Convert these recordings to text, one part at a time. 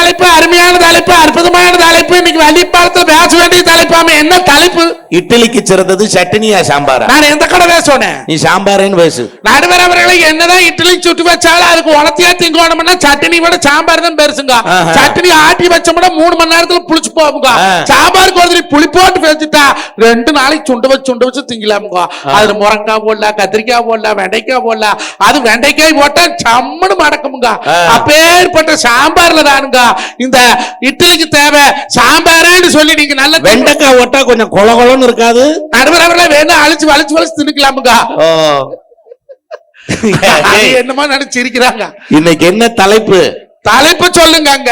தலைப்பு, அருமையான தலைப்பு, அற்புதமான தலைப்பு. இன்னைக்கு வள்ளிப்பாலத்துல பேச வேண்டிய தலைப்பாம என்ன தலைப்பு? இட்லிக்கு சிறந்தது சட்னியா சாம்பாரா? நான் எந்த கடை பேசுவேன்? நீ சாம்பாரேன்னு பேசு. நடுவர் அவர்களை என்னதான் இட்லி சுட்டு வச்சாலும் அதுக்கு உலத்தியா திங்கணும்னா சட்னி விட சாம்பார் தான் பெருசுங்க. சட்னி ஆட்டி வச்சோம்னா 3 மணி நேரத்துல புளிச்சு போகுங்க. சாம்பாருக்கு ஒரு புளி போட்டு வச்சுட்டா 2 நாளைக்கு சுண்டு வச்சு திங்கலாமுங்க. அதுல முருங்காய் போடலாம், கத்திரிக்காய் போடலாம், வெண்டைக்காய் போடலாம். அது வெண்டைக்காய் போட்டா சம்மனு மடக்குமுங்க. அப்பேற்பட்ட சாம்பார்ல தானுங்க இந்த இட்லிக்கு தேவை சாம்பாரேன்னு சொல்லி நீங்க நல்ல வெண்டைக்காய் ஓட்டா கொஞ்சம் கொலகொலன்னு இருக்காது. நடுவர் அவர்களை வேணா வலிச்சு தின்னுக்கலாமுங்க. என்னமா நினைச்சிருக்கிறாங்க. இன்னைக்கு என்ன தலைப்பு? தலைப்பு சொல்லுங்க.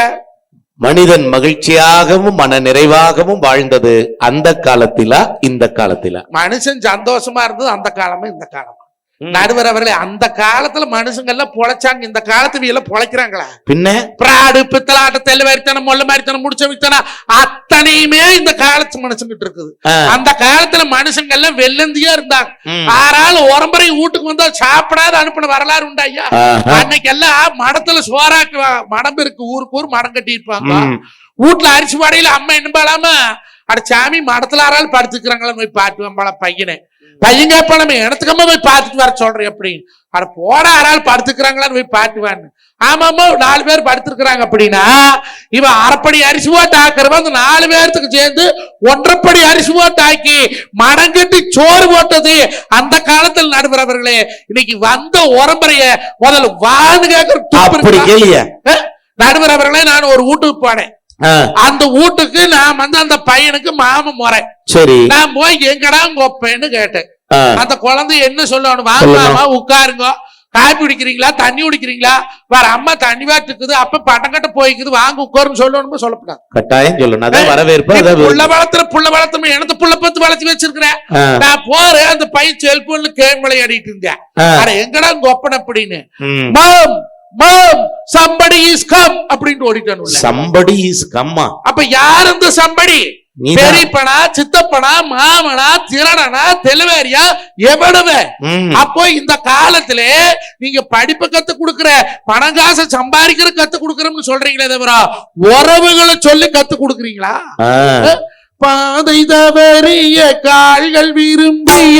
மனிதன் மகிழ்ச்சியாகவும் மன நிறைவாகவும் வாழ்ந்தது அந்த காலத்திலா இந்த காலத்திலா? மனுஷன் சந்தோஷமா இருந்தது அந்த காலமா இந்த காலமா? நடுவர் அவர்களே, அந்த காலத்துல மனுஷங்க எல்லாம் பொழைச்சாங்க, இந்த காலத்துல எல்லாம் பொழைக்கிறாங்களா? பின்ன பிராடு, பித்தலாட்ட, தெல்லுவாரித்தனம், மொல்ல மாதிரித்தனம், முடிச்ச வித்தனம் அத்தனையுமே இந்த காலத்து மனுஷங்கிட்டு இருக்குது. அந்த காலத்துல மனுஷங்க எல்லாம் வெள்ளந்தியா இருந்தாங்க. ஆறாள் உரம்பரை வீட்டுக்கு வந்தா சாப்பிடாத அனுப்பின வரலாறு உண்டா ஐயா? அன்னைக்கு எல்லாம் மடத்துல சோறாக்கு மடம் இருக்கு, ஊருக்கு ஊர் மடம் கட்டி இருப்பாங்க. வீட்டுல அரிசி வாடையில அம்மா என்னப்பாடாம அட சாமி மடத்துல ஆறாள் படுத்துக்கிறாங்களா போய் பாட்டு வம்பாள பையன் கேட்பானமே எனத்துக்கம்மா போய் பார்த்துட்டு வர சொல்றேன் அப்படின்னு. அட போட ஆறாள் படுத்துக்கிறாங்களான்னு போய் பாட்டுவான்னு. ஆமாமா 4 பேர் படுத்திருக்கிறாங்க அப்படின்னா இவன் அரைப்படி அரிசி போட்டு ஆக்குறவன் அந்த 4 பேர்த்துக்கு சேர்ந்து 1.5 படி அரிசி போட்டு ஆக்கி மடங்கட்டி சோறு போட்டது அந்த காலத்தில். நடுவர் அவர்களே, இன்னைக்கு வந்த உரம்பரைய முதல்ல வாழ்ந்து கேட்கிற நடுவர் அவர்களே, நான் ஒரு வீட்டுக்கு போனேன். அந்த வீட்டுக்கு நான் வந்து அந்த பையனுக்கு மாம முறை. சரி, நான் போய் எங்கடா கொப்பேன்னு கேட்டேன். அந்த குழந்தை என்ன சொல்லணும்? வாங்க உட்காருங்க, காப்பி குடிக்கிறீங்களா, தண்ணி குடிக்கிறீங்களா, வேற அம்மா தண்ணி வாட்டுக்குது, அப்ப பட்டம் கட்ட போய்க்குது, வாங்க உட்காருன்னு சொல்லணும். சொல்லப்படாது, கட்டாயம் சொல்லணும். அதான் வரவேற்பு. புள்ள வளர்த்து எனக்கு புள்ள பத்து வளர்த்தி வச்சிருக்கிறேன். நான் போறேன், அந்த பையன் செல்போன்ல கேம் விளையாடிட்டு இருந்தேன். ஆனா எங்கடா கொப்பன் அப்படின்னு somebody is come அப்படின்னு ஓடிட்டான். somebody is come. அப்ப யார் அந்த somebody? பெரியப்பனா, சித்தப்பனா, மாமனா, திரடனா, தெலுவேரியா, எவ்வளவு? அப்போ இந்த காலத்துல நீங்க படிப்பு கத்து கொடுக்கிற, பணம் காசை சம்பாதிக்கிற கத்து கொடுக்கறோம்னு சொல்றீங்களே தவிர உறவுகளை சொல்லி கத்து கொடுக்குறீங்களா? பாதை தவறிய கால்கள் விரும்பிய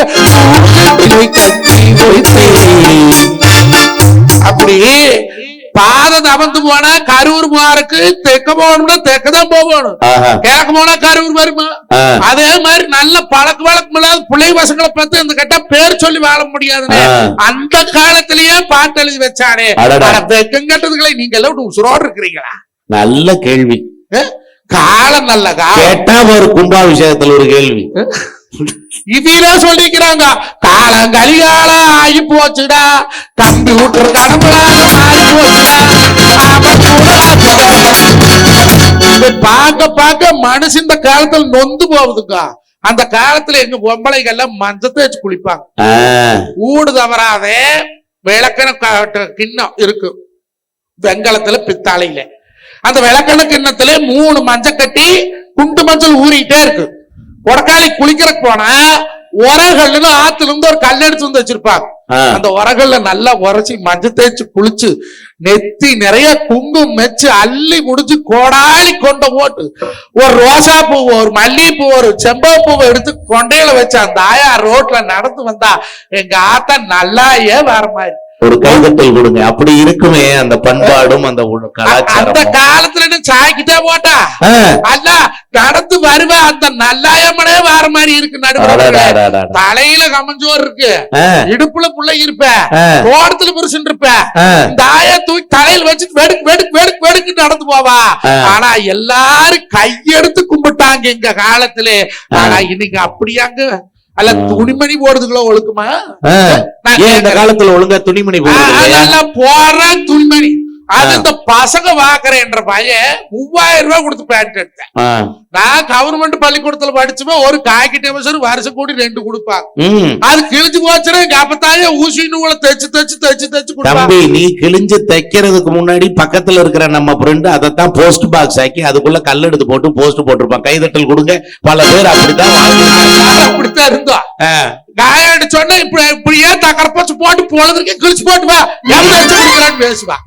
அப்படி பாதை தவந்து போனா கரூர் போறதுக்கு தெக்க போகணும்னா தெக்கதான் போகணும், கேட்க போனா கரூர் வருமா? அதே மாதிரி நல்ல பழக்க வழக்கம் இல்லாத பிள்ளை பசங்களை பார்த்து இந்த கட்ட பேர் சொல்லி வாழ முடியாதுன்னு அந்த காலத்திலேயே பாட்டு எழுதி வச்சானே. தெக்கம் கட்டதுகளை நீங்க எல்லாம் உசுரோடு இருக்கிறீங்களா? நல்ல கேள்வி. காலம் நல்ல கேட்டா ஒரு கும்பாபிஷேகத்துல ஒரு கேள்வி இதிலே சொல்லிக்கிறாங்க. காலம் கலிகாலம் ஆகி போச்சுடா, கம்ப்யூட்டர் பார்க்க மனுஷன் இந்த காலத்துல நொந்து போகுதுங்க. அந்த காலத்துல எங்க பொம்பளைகள்லாம் மஞ்சத்தை வச்சு குளிப்பாங்க. ஊடு தவறாத விளக்கண கிண்ணம் இருக்கு வெங்கலத்துல பித்தாளையில. அந்த விளக்கண கிண்ணத்துல 3 மஞ்சள் கட்டி குண்டு மஞ்சள் ஊறிட்டே இருக்கு. உடக்காளி குளிக்கிறக்கு போனா உரகல்னு ஆத்துல இருந்து ஒரு கல் எடுத்து வந்து வச்சிருப்பாங்க. அந்த உரகல்ல நல்லா உரைச்சி மஞ்சள் தேய்ச்சி குளிச்சு நெத்தி நிறைய குங்குமம் வச்சு அள்ளி முடிச்சு கோடாளி கொண்ட போட்டு ஒரு ரோசா பூ, ஒரு மல்லிகைப்பூ, ஒரு செம்பகப்பூவை எடுத்து கொண்டையில வச்சு அந்த ஆயா ரோட்ல நடந்து வந்தா எங்க ஆத்தா நல்லாயே வர மாதிரி. ஒரு கைதட்டல் கொடுங்க. அப்படி இருக்குமே அந்த பண்பாடும் அந்த கலாச்சாரம். அந்த காலத்துல சாய்க்கிட்டே போட்டா அல்ல நடந்து வருவா, அந்த நல்லாயமனே வர மாதிரி இருக்கு. நடுவுல தலையில கமஞ்சோர் இருக்கு, இடுப்புல புள்ள இருப்ப, தோட்டத்துல புருஷன் இருப்ப, இந்த ஆயா தூக்கி தலையில வச்சு வெடுக்கு வெடுக்கு வெடுக்கு வெடுக்கு நடந்து போவா. ஆனா எல்லாரும் கையெடுத்து கும்பிட்டாங்க எங்க காலத்துல. ஆனா இன்னைக்கு அப்படியாங்க அல்ல துணிமணி போடுறதுக்குள்ள ஒழுக்குமா? இந்த காலத்துல ஒழுங்கா துணிமணி போடுற துணிமணி அது இந்த பசங்க வாக்குறேன்ற பையன் 3000 ரூபாய் கொடுத்து பேண்ட் எடுத்தேன். நான் கவர்மெண்ட் பள்ளிக்கூடத்துல படிச்சுமே ஒரு காய்கிட்ட வருஷம் கூடி 2 கொடுப்பாங்க. அது கிழிஞ்சு போச்சுன்னா அப்பத்தாயே ஊசி நூலை தைச்சு தைச்சு தைச்சு தைச்சு தம்பி. நீ கிழிஞ்சு தைக்கிறதுக்கு முன்னாடி பக்கத்துல இருக்கிற நம்ம ஃப்ரெண்டு அதைத்தான் போஸ்ட் பாக்ஸ் ஆக்கி அதுக்குள்ள கல் எடுத்து போட்டு போஸ்ட் போட்டிருப்பான். கைதட்டல் கொடுங்க. பல பேர் அப்படித்தான் இருந்தோம். நான் சொன்ன இப்படியே தக்கர போச்சு போட்டு போனதுக்கு கிழிச்சு போட்டு வா பேசுவா.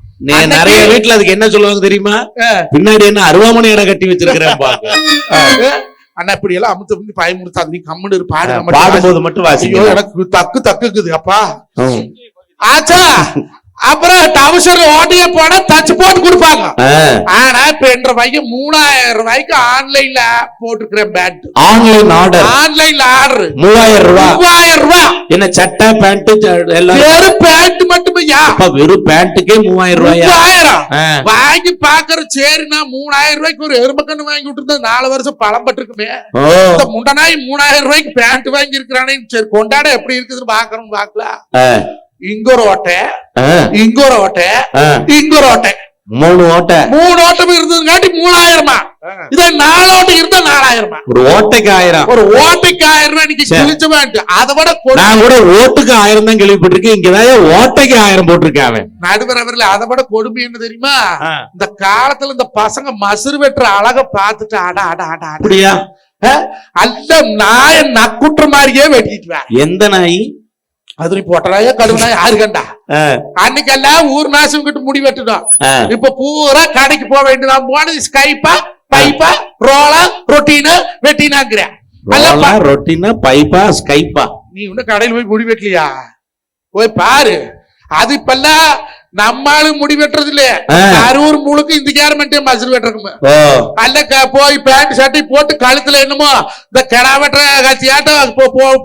நிறைய வீட்டுல அதுக்கு என்ன சொல்லுவாங்க தெரியுமா? பின்னாடி என்ன அருவாமனை இடம் கட்டி வச்சிருக்கிறேன் அண்ணா இப்படி எல்லாம் அமுத்து பயமுறுத்தாது, நீ கம்முன்னு பாடும்போது மட்டும் வாசிக்கோ. எனக்கு தக்குக்குது அப்பா. ஆச்சா அப்புறம் டவுசர் ஓட்டிய போனா தச்சு போட்டு கொடுப்பாங்க. ஆனா இப்ப என்ற பையன் 3000 ரூபாய்க்கு ஆன்லைன்ல போட்டுக்கிறேன் பேண்ட். ஆன்லைன்ல ஆர்டர் 3000 ரூபாய். என்ன சட்டை பேண்ட் எல்லாம் வெறும் பேண்ட் மட்டுமையா? வெறும் பேண்ட்டுக்கே 3000 ரூபாயா? 3000 வாங்கி பாக்குற. சரி நான் 3000 ரூபாய்க்கு ஒரு எருமக்கண்ணு வாங்கி விட்டுருந்தா 4 வருஷம் பழம் பட்டிருக்குமே. முண்டனாய் 3000 ரூபாய்க்கு பேண்ட் வாங்கி இருக்கிறானே. சரி கொண்டாட எப்படி இருக்குதுன்னு பாக்குறோம். பாக்கலாம். இங்கொரு ஓட்டை, இங்கொரு ஓட்டை, இங்கொரு ஓட்டை, 3 ஓட்டை இருந்ததுங்காட்டி 3000. இதை 4 ஓட்டை இருந்தா 4000. ஒரு ஓட்டைக்கு 1000. ஒரு ஓட்டைக்கு 1000 ரூபாய். இன்னைக்கு கிழிச்ச பேண்ட். அதை விட நான் கூட ஓட்டுக்கு 1000 தான் கேள்விப்பட்டிருக்கேன். இங்கதான் ஓட்டைக்கு 1000 போட்டிருக்காங்க. நடுவர் அவர்கள் அதை விட கொடுமை என்ன தெரியுமா? இந்த காலத்துல இந்த பசங்க மசுறு வெட்டுற அழக பாத்துட்டு அட அட அட அப்படியா? அல்ல நாய நக்குற்ற மாதிரியே வெட்டிட்டு. எந்த நாய்? அதுரி போட்டனாய கடுவனாய 6 கண்டா. அன்னைக்கெல்லாம் ஊர் நாசம் கிட்ட முடி வெட்டுடும். இப்ப பூரா கடைக்கு போக வேண்டியதான். போனது ஸ்கைப்பா பைப்பா ரோலா ரொட்டீனா வெட்டினாங்கிற. ரொட்டீனா பைப்பா ஸ்கைப்பா. நீ இன்னும் கடையில் போய் முடி வெட்டலையா? போய் பாரு. அது இப்பெல்லாம் நம்மளும் முடி வெட்டுறது இல்ல. அரூர் முழுக்க இந்த கேரமெண்டே மசில் வெட்டுறக்குமே. அல்ல போய் பேண்ட் சட்டை போட்டு கழுத்துல என்னமோ இந்த கிடா வெட்டுற கட்சியாட்டம்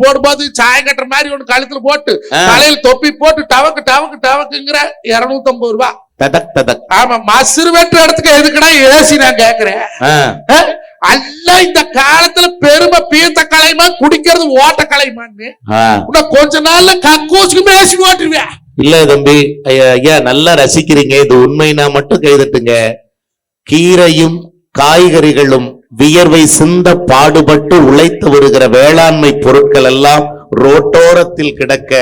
போடும்போது சாயம் கட்டுற மாதிரி ஒண்ணு கழுத்துல போட்டு தலையில தொப்பி போட்டு டவக்கு டவக்கு டவக்குங்கிற 250 ரூபாய். ஆமா மசுறு வெட்டுற இடத்துக்கு எதுக்குன்னா ஏசி நான் கேக்குறேன். அல்ல இந்த காலத்துல பெருமை பீத்த கலைமா குடிக்கிறது ஓட்ட கலைமான்னு கொஞ்ச நாள்ல கக்கூசுக்குமே ஏசி ஓட்டுருவேன். இல்ல தம்பி ஐயா நல்லா ரசிக்கிறீங்க. இது உண்மைனா மட்டும் கைதட்டுங்க. கீரையும் காய்கறிகளும் வியர்வை சிந்த பாடுபட்டு உழைத்து வருகிற வேளாண்மை பொருட்கள் எல்லாம் ரோட்டோரத்தில் கிடக்க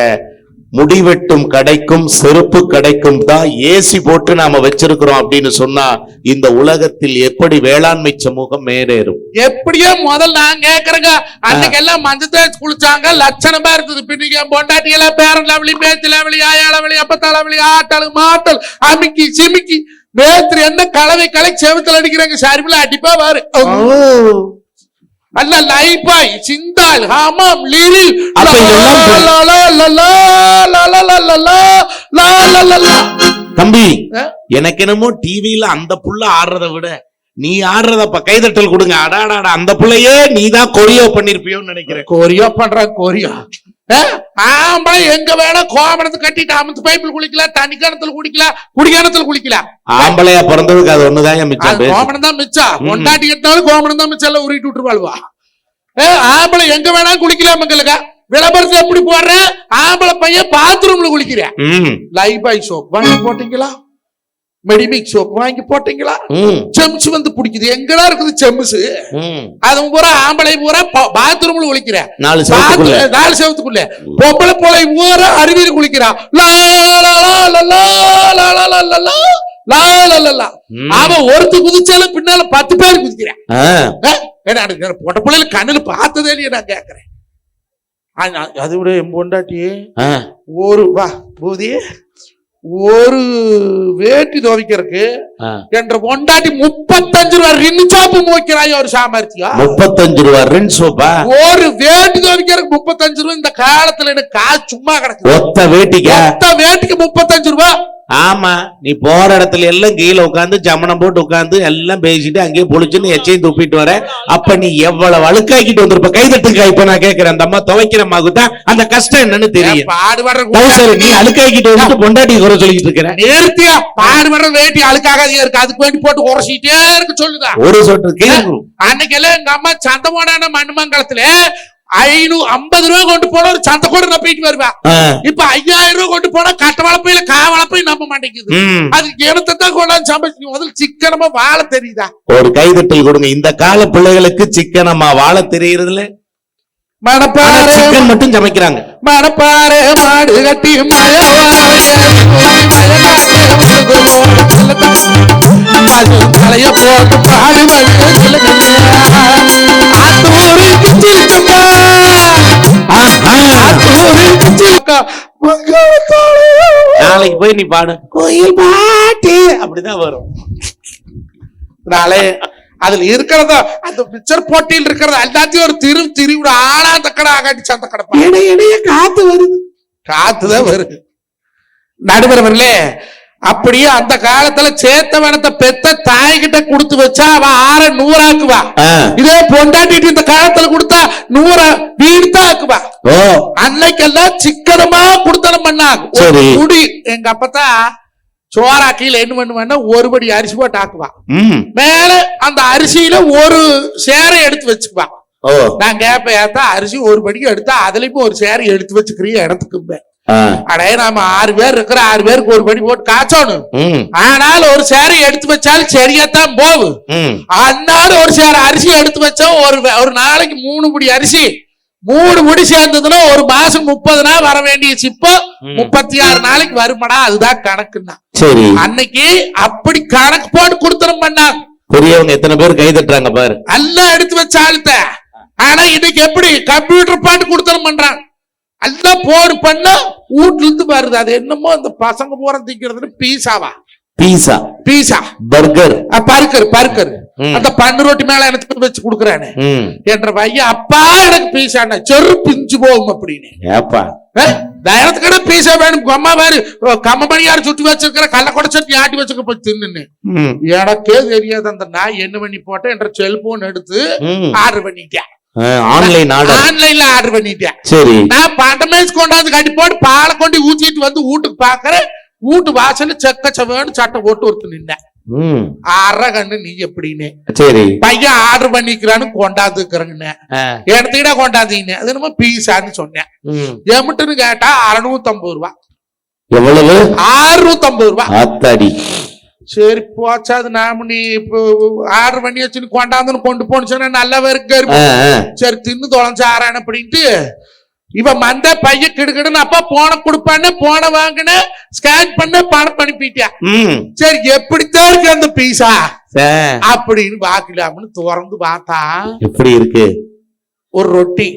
முடிவெட்டும் கடைக்கும் செருப்பு கடைக்கும் தான் ஏசி போட்டு நாம வச்சிருக்கிறோம் அப்படின்னு சொன்னா இந்த உலகத்தில் எப்படி வேளாண்மை சமூகம் மேலேறும்? எப்படியோ முதல் நான் கேக்குறேங்க. அன்னைக்கு எல்லாம் மஞ்சள் தேய்ச்சி குளிச்சாங்க, லட்சணமா இருக்குது. பின்னிக்க பொண்டாட்டி எல்லாம் பேரன் லவலி பேச்சு லவலி ஆயாளவலி அப்பத்தாளவலி ஆட்டல் மாட்டல் அமிக்கி சிமிக்கி மேத்திரி என்ன கலவை கலை செவத்தில் அடிக்கிறாங்க. சரிமில்ல அடிப்பா பாரு. அல்ல லைபாய் சிந்தால் ஹாமாம் லிரில் தம்பி எனக்கு என்னமோ டிவில அந்த புள்ள ஆடுறத விட நீ ஆடுறதப்ப கைதட்டல் கொடுங்க. அடாடாடா அந்த புள்ளையே நீதான் கொரியோ பண்ணிருப்பியோன்னு நினைக்கிறேன். கொரியோ பண்ற கொரியோ ஆம்பளை எங்க வேணா கோமணத்தை கட்டிட்டு அமுத்து பைப்பில் குளிக்கலாம், தண்ணி கிணத்துல குடிக்கலாம், குடிக்கானத்துல குளிக்கலாம். ஆம்பளையா பிறந்ததுக்கு அது ஒண்ணுதான் மிச்சம். கோமணம் தான் மிச்சம். கொண்டாட்டி கட்டினாலும் கோமணம் தான் மிச்சம். எல்லாம் உருட்டு விட்டுருவாளுவா. ஆம்பளை எங்க வேணா குளிக்கலாம். மக்களுக்கா விளம்பரத்துல எப்படி போடுற? ஆம்பளை பையன் பாத்ரூம்ல குளிக்கிறேன். லைபாய் சோப் வாங்கி போட்டீங்களா? மெடிமிக் சோப் வாங்கி போட்டீங்களா? செம்ஸ் வந்து பிடிக்குது. எங்கடா இருக்குது செம்ஸ்? அது பூரா ஆம்பளை பூரா பாத்ரூம்ல குளிக்கிறேன். 4 செவத்துக்குள்ள பொம்பளை போலை பூரா அருவியில் குளிக்கிறான். அவன் ஒருத்த குதிச்சாலும் பின்னால 10 பேர் குதிக்கிறேன். பொட்ட பிள்ளைல கண்ணுல பார்த்ததே இல்லையே நான் கேக்குறேன். அதை விட என் பொண்டாட்டி ஒரு வா பூதி ஒரு வேட்டி துவைக்கிறதுக்கு என்ற பொண்டாட்டி 35 ரூபாய் ரின் சோப்பு மோக்கிறாய். ஒரு சாமர்த்தியம் 35 ரூபாய் ரின் சோப்பா? ஒரு வேட்டி துவைக்கிறதுக்கு 35 ரூபாய். இந்த காலத்துல எனக்கு காசு சும்மா கிடக்கு. ஒத்த வேட்டிக்கு 35 ரூபாய். ஆமா நீ போற இடத்துல எல்லாம் கீழே உட்காந்து ஜமனம் போட்டு உட்காந்து எல்லாம் பேசிட்டு அங்கேயே பொழிச்சுன்னு எச்சையும் துப்பிட்டு வர. அப்ப நீ எவ்வளவு அழுக்காக்கிட்டு வந்திருப்ப. கைதட்டுங்க. இப்ப நான் கேக்குறேன் அந்த அம்மா துவைக்கிற மாகுதான் அந்த கஷ்டம் என்னன்னு தெரியும். பாடுபடுற நீ அழுக்காக்கிட்டு வந்துட்டு பொண்டாட்டி குறை சொல்லிட்டு இருக்கிற. நேர்த்தியா பாடுபடுற வேட்டி அழுக்காக இருக்கு. அதுக்கு வேண்டி போட்டு உரசிட்டே இருக்கு சொல்லுதா. ஒரு சொட்டு கேட்கும். அன்னைக்கு எல்லாம் எங்க அம்மா சந்தமோடான மண்மங்கலத்துல 550 ரூபாய் கொண்டு போன ஒரு சந்தை கூட நான் போயிட்டு வருவேன். இப்ப 5000 ரூபாய் கொண்டு போனா கட்ட வளப்பையில காவளப்பையும் நம்ப மாட்டேங்குது. அதுக்கு எனத்தான் கொண்டாந்து சமைச்சு முதல்ல சிக்கனமா வாழ தெரியுதா? ஒரு கைதட்டல் கொடுங்க. இந்த கால பிள்ளைகளுக்கு சிக்கனமா வாழ தெரியுறதுல மணப்பாறை சிக்கன் மட்டும் சமைக்கிறாங்க. மணப்பாறை மாடு கட்டி மழைய போட்டு பாடு நாளைக்கு போய் நீ பாடு கோயில் பாட்டு அப்படிதான் வரும். நாளே அதுல இருக்கிறதோ அந்த பிக்சர் போட்டியில் இருக்கிறது எல்லாத்தையும் ஒரு திருவிட ஆனா தக்கடை ஆகாட்டி சந்த கடப்பா இடையே காத்து வருது. காத்துதான் வருது. நடுவர்களே, அப்படியே அந்த காலத்துல சேத்தவனத்தை பெத்த தாய்கிட்ட கொடுத்து வச்சா அவ 100 ஆக்குவா. இதே பொண்டாட்டிட்டு இந்த காலத்துல கொடுத்தா 100 வீடு தான் ஆக்குவா. அன்னைக்கெல்லாம் சிக்கனமா கொடுத்தனம் பண்ணாங்க. குடி எங்க அப்பதான் சோறாக்கியில என்ன பண்ணுவான்னா ஒரு படி அரிசி போட்டு ஆக்குவா. மேல அந்த அரிசியில ஒரு சேரை எடுத்து வச்சுக்குவா. நான் கேப்பேன், ஏத்தா அரிசி ஒரு படிக்கு எடுத்தா அதுலயும் ஒரு சேரை எடுத்து வச்சுக்கிறிய இடத்துக்கு. அடைய நாம 6 பேர் இருக்கிற 6 பேருக்கு ஒரு படி போட்டு காய்ச்சணும். ஆனால் ஒரு சேரை எடுத்து வச்சாலும் சரியாத்தான் போகும். அதனால ஒரு சேரை அரிசி எடுத்து வச்சா ஒரு நாளைக்கு 3 படி அரிசி 3 படி சேர்ந்ததுன்னா ஒரு மாசம் 30 நாள் வர வேண்டிய சிப்போ 36 நாளைக்கு வருமாடா. அதுதான் கணக்குன்னா. சரி, அன்னைக்கு அப்படி கணக்கு போட்டு கொடுத்துரும் பண்ணாங்க. பெரியவங்க எத்தனை பேர் கை தட்டுறாங்க பாரு. எல்லாம் எடுத்து வச்ச ஆளுத்த. ஆனா இன்னைக்கு எப்படி கம்ப்யூட்டர் பாட்டு கொடுத்துரும் பண்றாங்க. எல்லாம் போன் பண்ண வீட்டுல இருந்து வருது. அது என்னமோ அந்த பசங்க போற திங்கிறதுன்னு பீஸாவா பீஸா பர்கர் பர்கர் அந்த பண்ணு ரொட்டி மேல எனக்கு வச்சு குடுக்கறானே என்ற பையன், அப்பா எனக்கு பீஸா செரு பிஞ்சு போகும் அப்படின்னு. தயத்துக்கட பீஸா வேணும். அம்மா வேறு கம்மமணியார் சுட்டி வச்சிருக்கிற கள்ள கொடை சட்னி ஆட்டி வச்சுக்க போய் தின்னு எனக்கே தெரியாது. அந்த நான் என்ன பண்ணி போட்டேன் என்ற செல்போன் எடுத்து ஆர்டர் பண்ணிட்டேன். ஆன்லைன்ல ஆர்டர் பண்ணிட்டேன். சரி, நான் 12 மணிக்கு கொண்டாந்து கட்டி போட்டு பாலை கொண்டு ஊத்திட்டு வந்து வீட்டுக்கு பாக்குறேன். வீட்டு வாசல்ல செக்க செவன்னு சட்டை போட்டு ஒருத்தர் நின்னேன். 6 கண்ணு நீ எப்படின்னு. சரி, பையன் ஆர்டர் பண்ணிக்கிறான்னு கொண்டாந்துக்கிறேன்னு எடுத்துக்கிட்டா கொண்டாந்தீங்க. அது நம்ம பீஸான்னு சொன்னேன். எமிட்டுன்னு கேட்டா 650 ரூபாய். எவ்வளவு? 650 ரூபாய். அத்தாடி. சரி போச்சா, அது நாம நீ இப்போ ஆர்டர் பண்ணி வச்சு கொண்டாந்து கொண்டு போனுச்சுன்னா நல்ல இருக்கு. சரி தின்னு தொலைஞ்சாரான் அப்படின்ட்டு இவன் மந்த பையன் கிடுக்கிடுன்னு அப்பா போன கொடுப்பான்னு போன வாங்கின ஸ்கேன் பண்ண பணம் அனுப்பிட்டான். சரி எப்படித்தான் இருக்கு அந்த பீஸா அப்படின்னு பாக்கலாம்னு திறந்து பார்த்தா எப்படி இருக்கு. ஒரு ரொட்டி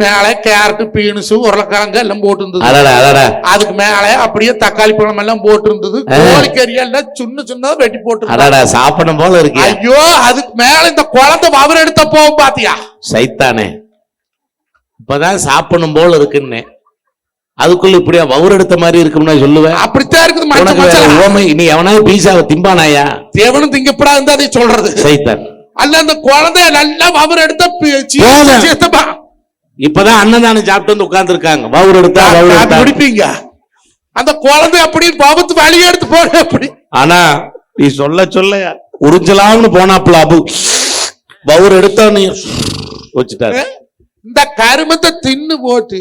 மேல கேரட் பீன்ஸ் உருளைக்கிழங்கு எல்லாம் போட்டு இருந்தது. அதுக்கு மேல அப்படியே தக்காளி பழம் எல்லாம் போட்டு இருந்தது. கோழிக்கறி எல்லாம் சின்ன சின்னதா வெட்டி போட்டு சாப்பிடும் போல இருக்கு. ஐயோ, அதுக்கு மேல இந்த குழந்தை அவர் எடுத்த போகும் பாத்தியா சைத்தானே. இப்பதான் சாப்பிடணும் போல இருக்குன்னு அதுக்குள்ள இப்படியா வவுர் எடுத்த மாதிரி இருக்கும்னா சொல்லுவேன். அப்படித்தான் இருக்குது. நீ எவனாவது பீஸாவை திம்பானாயா? தேவனும் திங்கப்படாது அதை சொல்றது சைத்தான். அல்ல அந்த குழந்தை நல்லா வவுர் எடுத்த இப்பதான் அன்னதானம் சாப்பிட்டு வந்து உட்கார்ந்து இருக்காங்க. வவுர் எடுத்தா குடிப்பீங்க. அந்த குழந்தை அப்படி பவுத்து வழி எடுத்து போன அப்படி. ஆனா நீ சொல்ல சொல்ல உறிஞ்சலாம்னு போனாப்புல அபு வவுர் எடுத்தா நீ வச்சுட்டாரு. இந்த கருமத்தை தின்னு போட்டு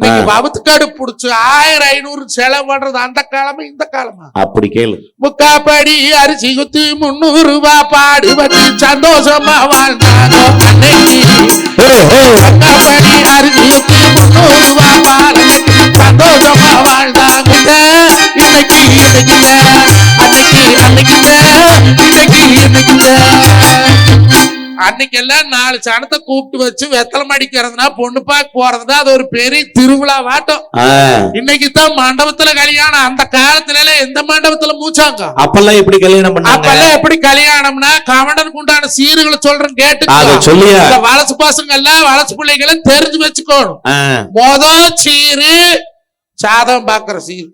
நீங்க பவுத்துக்காடு புடிச்சு 1500 செலவு பண்றது அந்த காலமா இந்த காலமா? அப்படி கேளு. முக்காப்படி அரிசி குத்தி 300 ரூபாய் பாடுபட்டு சந்தோஷமா வாழ்ந்தாங்க. முக்காப்படி அரிசி குத்தி 300 ரூபாய் பாடுபட்டு சந்தோஷமா வாழ்ந்தாங்க. இன்னைக்கு அன்னைக்கெல்லாம் 4 சனத்தை கூப்பிட்டு வச்சு வெத்தலை அடிக்கிறதுனா பொண்ணு பார்க்க போறதுனா அது ஒரு பெரிய திருவிழா வாட்டம். இன்னைக்கு தான் மண்டபத்துல கல்யாணம். அந்த காலத்துல எந்த மண்டபத்துல மூச்சாங்க? அப்பெல்லாம் எப்படி கல்யாணம் பண்ணாங்க? அப்பெல்லாம் எப்படி கல்யாணம்னா கவண்டனுக்கு உண்டான சீர்களை சொல்றேன் கேட்டு வளசு பசங்க எல்லாம் வளசு பிள்ளைகளை தெரிஞ்சு வச்சுக்கணும். மொதல் சீரு சாதம் பாக்குற சீர்.